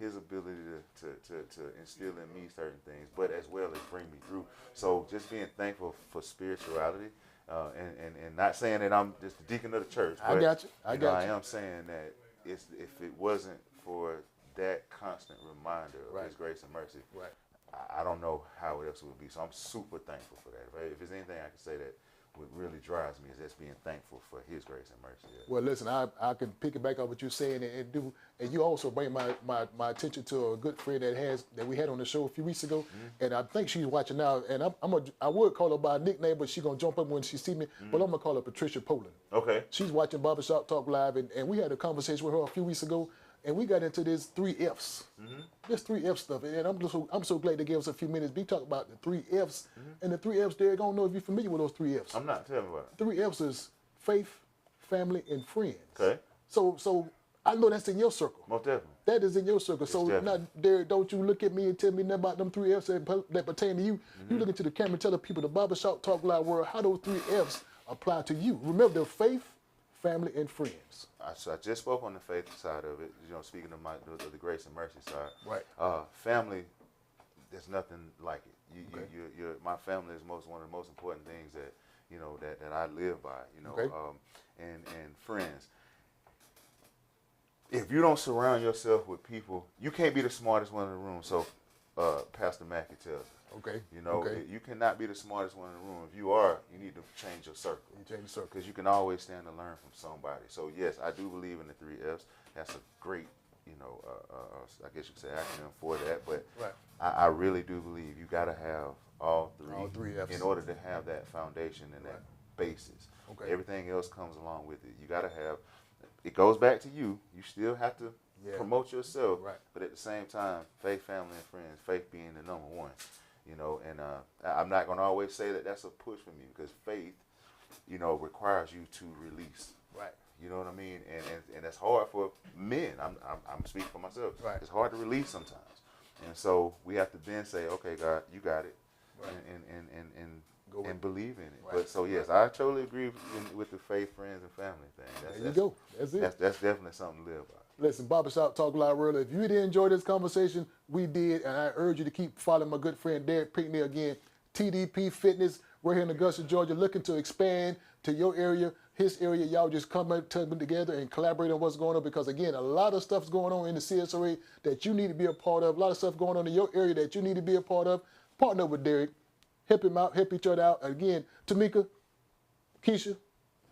His ability to instill in me certain things, but as well as bring me through. So, just being thankful for spirituality, and not saying that I'm just the deacon of the church. But, I got you. I am saying that if it wasn't for that constant reminder of His grace and mercy, I don't know how else it would be. So I'm super thankful for that. Right? If there's anything I can say that what really drives me is just being thankful for His grace and mercy. Yeah. Well, listen, I can pick it back up what you're saying and you also bring my attention to a good friend that we had on the show a few weeks ago, and I think she's watching now. And I would call her by a nickname, but she's gonna jump up when she see me. But I'm gonna call her Patricia Poland. Okay. She's watching Barbershop Talk Live, and we had a conversation with her a few weeks ago, and we got into this 3 Fs. This 3 F stuff, and I'm so glad they gave us a few minutes. We talk about the 3 Fs, and the 3 Fs. Derrick, I don't know if you're familiar with those 3 Fs. I'm not. Tell me about it. 3 Fs is faith, family, and friends. Okay. So I know that's in your circle. Most definitely. That is in your circle. It's So definitely. now, Derrick, don't you look at me and tell me nothing about them 3 Fs that pertain to you. You look into the camera and tell the people, the Barbershop Talk Live world, how those 3 Fs apply to you. Remember, they're faith, family, and friends. So I just spoke on the faith side of it. You know, speaking of the grace and mercy side. Right. Family, there's nothing like it. My family is one of the most important things that I live by. You know, and friends. If you don't surround yourself with people, you can't be the smartest one in the room. So, Pastor Mackey tells us. Okay. You know, Okay. you cannot be the smartest one in the room. If you are, you need to change your circle. You change the circle. Because you can always stand to learn from somebody. So, yes, I do believe in the 3 Fs. That's a great, I guess you could say acronym for that. But I really do believe you got to have all three Fs in order to have that foundation and that basis. Okay. Everything else comes along with it. You got to have, it goes back to you. You still have to promote yourself. Right. But at the same time, faith, family, and friends, faith being the number one. You know, and I'm not going to always say that that's a push for me because faith, requires you to release. Right. You know what I mean? And that's hard for men. I'm speaking for myself. Right. It's hard to release sometimes. And so we have to then say, okay, God, you got it. Right. And believe in it. Right. But so, yes, I totally agree with the faith, friends, and family thing. There you go. That's it. That's definitely something to live by. Listen, Barbershop Talk Live World, if you didn't enjoy this conversation, we did, and I urge you to keep following my good friend Derrick Pinckey again, TDP Fitness. We're here in Augusta, Georgia, looking to expand to your area, his area. Y'all just come together and collaborate on what's going on because, again, a lot of stuff's going on in the CSRA that you need to be a part of, a lot of stuff going on in your area that you need to be a part of. Partner with Derrick. Help him out, help each other out. Again, Tamika, Keisha,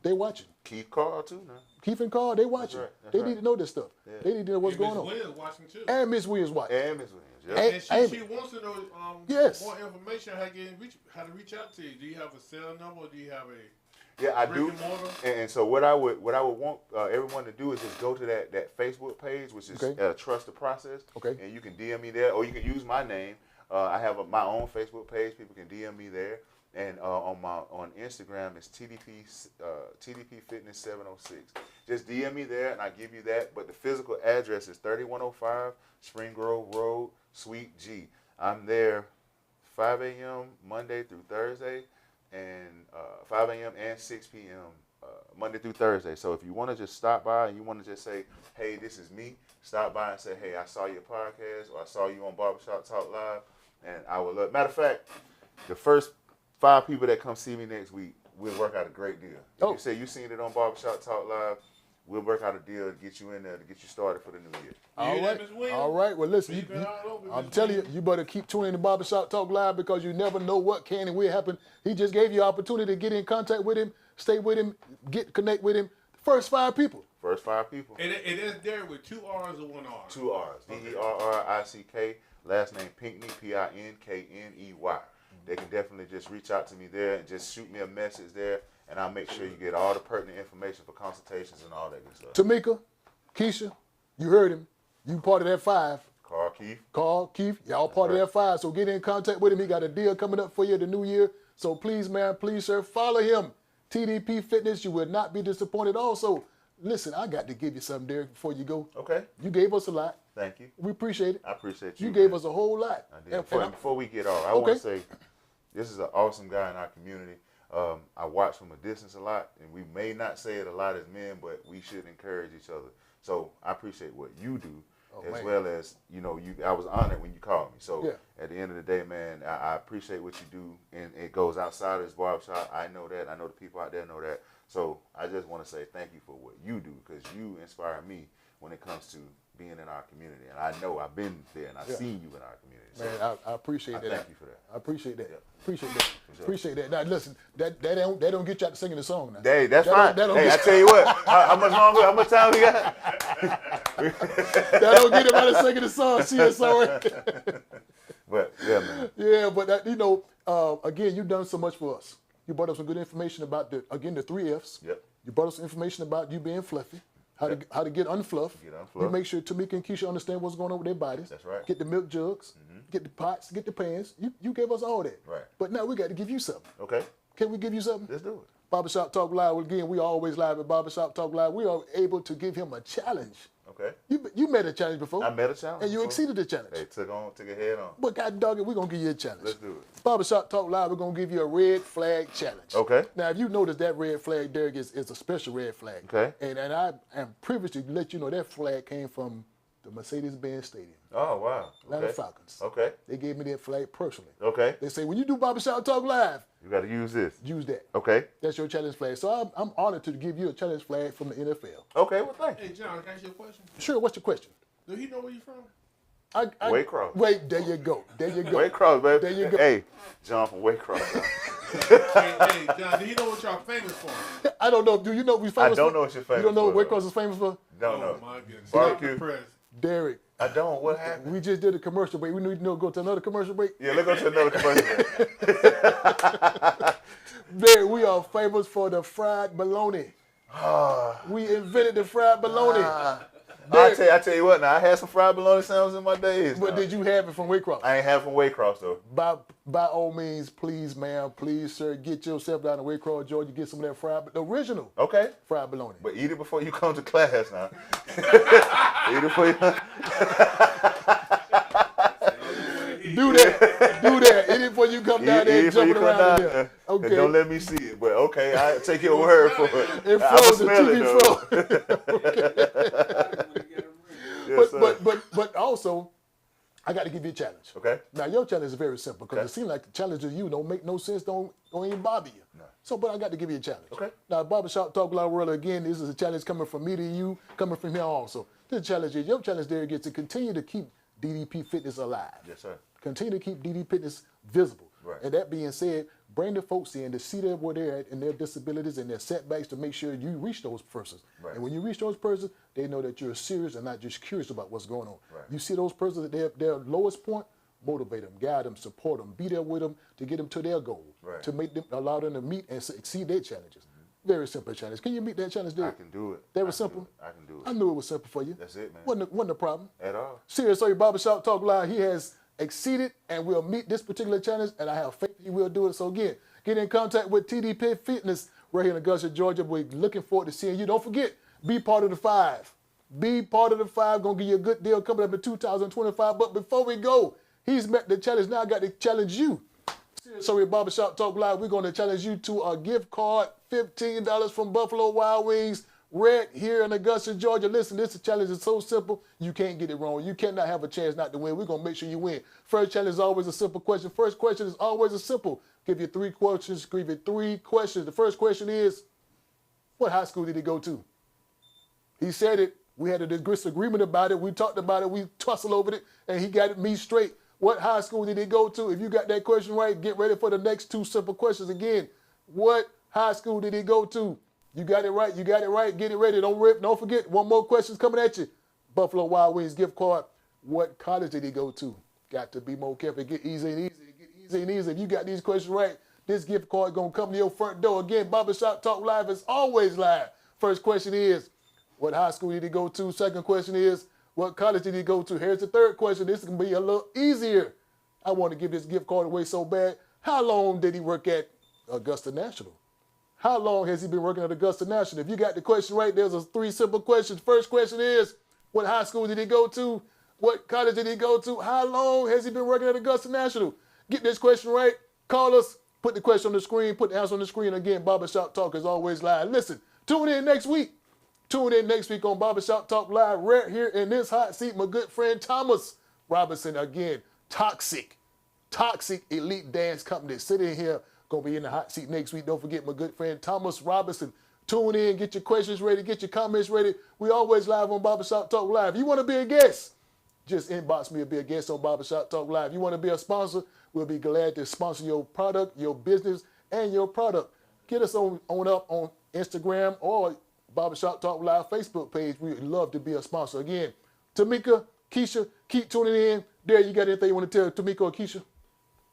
they watching. Keith Carl, too, now. Keith and Carl, they watching. That's they right. need to know this stuff. Yeah. They need to know what's going on. Miss Williams watching too. And Miss Williams watching. And Miss Williams, yeah. And she wants to know Yes. more information how to reach out to you. Do you have a cell number or do you have a Yeah, I brick do. and mortar? And so what I would want everyone to do is just go to that Facebook page, which is Trust the Process. Okay. And you can DM me there, or you can use my name. I have my own Facebook page. People can DM me there. And on Instagram, it's TDP Fitness 706. Just DM me there, and I give you that. But the physical address is 3105 Spring Grove Road, Suite G. I'm there 5 a.m. Monday through Thursday, and 5 a.m. and 6 p.m. Monday through Thursday. So if you want to just stop by and you want to just say, hey, this is me, stop by and say, hey, I saw your podcast, or I saw you on Barbershop Talk Live, and I would love. Matter of fact, the first 5 people that come see me next week, we'll work out a great deal. If you say you seen it on Barbershop Talk Live, we'll work out a deal to get you in there to get you started for the new year. All right. Well, listen, I'm telling you, you better keep tuning in to Barbershop Talk Live because you never know what can and will happen. He just gave you an opportunity to get in contact with him, stay with him, connect with him. First 5 people. First 5 people. And that's Derrick with 2 R's or 1 R? 2 R's. Derrick. Last name Pinckney, Pinkney. They can definitely just reach out to me there and just shoot me a message there, and I'll make sure you get all the pertinent information for consultations and all that good stuff. Tamika, Keisha, you heard him. You part of that 5. Carl, Keith, y'all part of that 5. So get in contact with him. He got a deal coming up for you the new year. So please, man, please, sir, follow him. TDP Fitness, you will not be disappointed. Also, listen, I got to give you something, Derrick, before you go. Okay. You gave us a lot. Thank you. We appreciate it. I appreciate you. You gave us a whole lot. I did. Before we get off, I want to say this is an awesome guy in our community. I watch from a distance a lot, and we may not say it a lot as men, but we should encourage each other. So I appreciate what you do, well as, I was honored when you called me. So at the end of the day, man, I appreciate what you do, and it goes outside of this barbershop. I know that. I know the people out there know that. So I just want to say thank you for what you do, because you inspire me when it comes to being in our community. And I know I've been there, and I've seen you in our community. So man, I appreciate that. Thank you for that. I appreciate that. Yeah. Appreciate that. Sure. Appreciate that. Now listen, that don't get you out to singing the song now. Hey, that's fine. Hey, I tell you what, how much longer, how much time we got? That don't get him out of singing the song. She is sorry. But yeah, man. Yeah, but again, you've done so much for us. You brought us some good information about the 3 F's. Yep. You brought us some information about you being fluffy. How to get unfluffed. We make sure Tamika and Keisha understand what's going on with their bodies. That's right. Get the milk jugs, get the pots, get the pans. You gave us all that. Right. But now we got to give you something. Okay. Can we give you something? Let's do it. Barbershop Talk Live. Again, we always live at Barbershop Talk Live. We are able to give him a challenge. Okay. You met a challenge before. I met a challenge. And you before. exceeded the challenge. Hey, took it head on. But God dog it, we're going to give you a challenge. Let's do it. Barbershop Talk Live, we're going to give you a red flag challenge. Okay. Now, if you notice that red flag, Derrick, is a special red flag. Okay. And I am privileged to let you know that flag came from the Mercedes-Benz Stadium. Oh, wow. Atlanta Falcons. Okay. They gave me that flag personally. Okay. They say, when you do Barbershop Talk Live, you got to use this. Use that. Okay. That's your challenge flag. So I'm honored to give you a challenge flag from the NFL. Okay, well, thank you. Hey, John, can I ask you a question? Sure, what's your question? Do he know where you're from? Waycross. Wait, there you go. There you go. Waycross, baby. There you go. Hey, John from Waycross. hey, John, do you know what y'all famous for? I don't know. Do you know what we famous for? I don't know what you're famous for. You don't know what Waycross is famous for? Don't know. Oh, my goodness. Barbecue. Derrick. I don't. What happened? We just did a commercial break. We need to go to another commercial break. Yeah, let's go to another commercial break. Derrick, we are famous for the fried bologna. We invented the fried bologna. I tell you what now, I had some fried bologna sandwiches in my days. But did you have it from Waycross? I ain't have it from Waycross though. By all means, please, ma'am, please, sir, get yourself down to Waycross, Georgia, get some of that the original fried bologna. But eat it before you come to class now. Eat it before you Do that. Eat it before you come down there and jumping around in there. Okay. And don't let me see it, but okay, I take your word for it. It froze, the TV froze. But also, I got to give you a challenge. Okay. Now, your challenge is very simple because it seems like the challenges you don't make no sense, don't even bother you. No. So, but I got to give you a challenge. Okay. Now, Barbershop Talk Live World, again, this is a challenge coming from me to you, coming from here also. The challenge is, your challenge there is to continue to keep DDP Fitness alive. Yes, sir. Continue to keep DDP Fitness visible. Right. And that being said, bring the folks in to see where they're at and their disabilities and their setbacks to make sure you reach those persons. Right. And when you reach those persons, they know that you're serious and not just curious about what's going on. Right. You see those persons at their lowest point, motivate them, guide them, support them, be there with them to get them to their goal, right. to make them, allow them to meet and exceed their challenges. Very simple challenge. Can you meet that challenge, Derrick? I can do it. That was simple? I can do it. I knew it was simple for you. That's it, man. Wasn't a problem. At all. Serious Story Barbershop Talk Live, he has exceeded and will meet this particular challenge, and I have faith he will do it. So again, get in contact with TDP Fitness right here in Augusta, Georgia. We're looking forward to seeing you. Don't forget, be part of the 5. Be part of the 5. Gonna give you a good deal coming up in 2025. But before we go, he's met the challenge. Now I got to challenge you. Sorry, Barbershop Talk Live, we're going to challenge you to a gift card, $15 from Buffalo Wild Wings, right here in Augusta, Georgia. Listen, this challenge is so simple, you can't get it wrong. You cannot have a chance not to win. We're going to make sure you win. First challenge is always a simple question. First question is always a simple. Give you 3 questions. Give you 3 questions. The first question is, what high school did he go to? He said it. We had a disagreement about it. We talked about it. We tussled over it, and he got me straight. What high school did he go to? If you got that question right, get ready for the next 2 simple questions again. What high school did he go to? You got it right. You got it right. Get it ready. Don't rip. Don't forget. One more question's coming at you. Buffalo Wild Wings gift card. What college did he go to? Got to be more careful. Get easy and easy. Get easy and easy. If you got these questions right, this gift card going to come to your front door. Again, Barbershop Talk Live is always live. First question is, what high school did he go to? Second question is, what college did he go to? Here's the third question. This is going to be a little easier. I want to give this gift card away so bad. How long did he work at Augusta National? How long has he been working at Augusta National? If you got the question right, there's 3 simple questions. First question is, what high school did he go to? What college did he go to? How long has he been working at Augusta National? Get this question right. Call us. Put the question on the screen. Put the answer on the screen. Again, Barbershop Talk is always live. Listen, tune in next week. Tune in next week on Barbershop Talk Live right here in this hot seat. My good friend Thomas Robinson again. Toxic Elite Dance Company. Sitting here. Going to be in the hot seat next week. Don't forget my good friend Thomas Robinson. Tune in. Get your questions ready. Get your comments ready. We always live on Barbershop Talk Live. You want to be a guest? Just inbox me to be a guest on Barbershop Talk Live. You want to be a sponsor? We'll be glad to sponsor your product, your business, and your product. Get us on up on Instagram or Barbershop Talk Live Facebook page. We'd love to be a sponsor. Again, Tamika, Keisha, keep tuning in. Derrick, you got anything you want to tell Tamika or Keisha?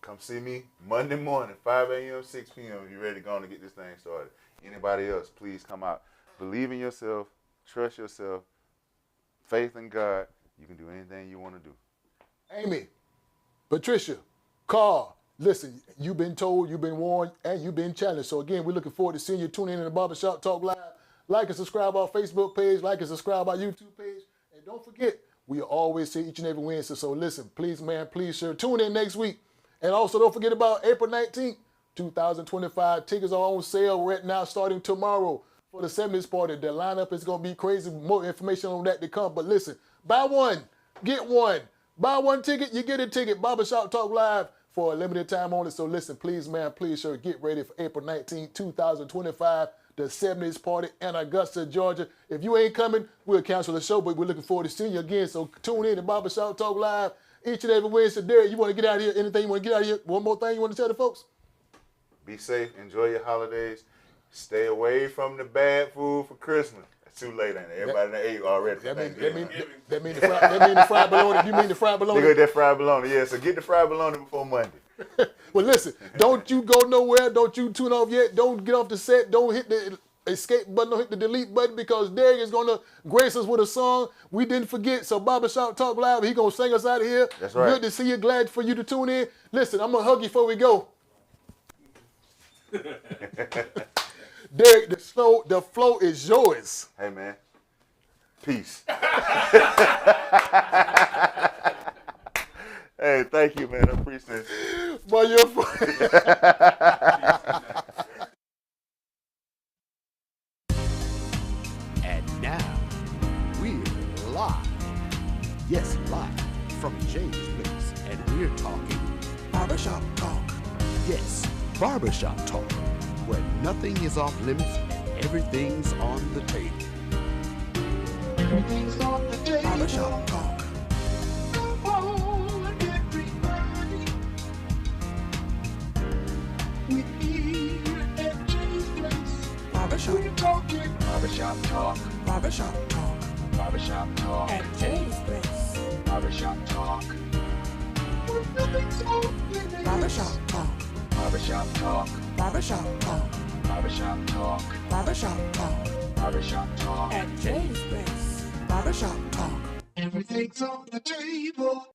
Come see me Monday morning, 5 a.m., 6 p.m. if you're ready to go on to get this thing started. Anybody else, please come out. Believe in yourself. Trust yourself. Faith in God. You can do anything you want to do. Amy, Patricia, Carl, listen, you've been told, you've been warned, and you've been challenged. So again, we're looking forward to seeing you tune in the Barbershop Talk Live. Like and subscribe our Facebook page. Like and subscribe our YouTube page. And don't forget, we always say each and every Wednesday. So listen, please, man, please, sir, tune in next week. And also don't forget about April 19th, 2025. Tickets are on sale right now starting tomorrow for the 70s party. The lineup is going to be crazy. More information on that to come. But listen, buy one, get one. Buy one ticket, you get a ticket. Barbershop Talk Live for a limited time only. So listen, please, man, please, sir, get ready for April 19th, 2025, the 70s party in Augusta, Georgia. If you ain't coming, we'll cancel the show, but we're looking forward to seeing you again. So tune in to Barbershop Talk Live each and every Wednesday. Derrick, you want to get out of here? Anything you want to get out of here? One more thing you want to tell the folks? Be safe. Enjoy your holidays. Stay away from the bad food for Christmas. It's too late, ain't it? Everybody done ate already. That mean the fried bologna. You mean the fried bologna? They got that fried bologna, yeah. So get the fried bologna before Monday. Well, listen, don't you go nowhere. Don't you tune off yet. Don't get off the set. Don't hit the escape button. Don't hit the delete button because Derrick is going to grace us with a song we didn't forget. So Barbershop Talk Live, he going to sing us out of here. That's right. Good to see you. Glad for you to tune in. Listen, I'm going to hug you before we go. Derrick, the flow is yours. Hey, man. Peace. Hey, thank you, man. I appreciate it. Boy, you're funny. And now, we're live. Yes, live from James Place. And we're talking Barbershop Talk. Yes, Barbershop Talk, where nothing is off limits and everything's on the table. Everything's on the table. Barbershop Talk. Barbershop Talk. Barbershop Talk. Barbershop Talk. Barbershop Talk. At James Place. Barbershop Talk. Barbershop Talk. Barbershop Talk. Barbershop Talk. Barbershop Talk. Barbershop Talk. Barbershop Talk. At James Place. Barbershop Talk. Everything's on the table.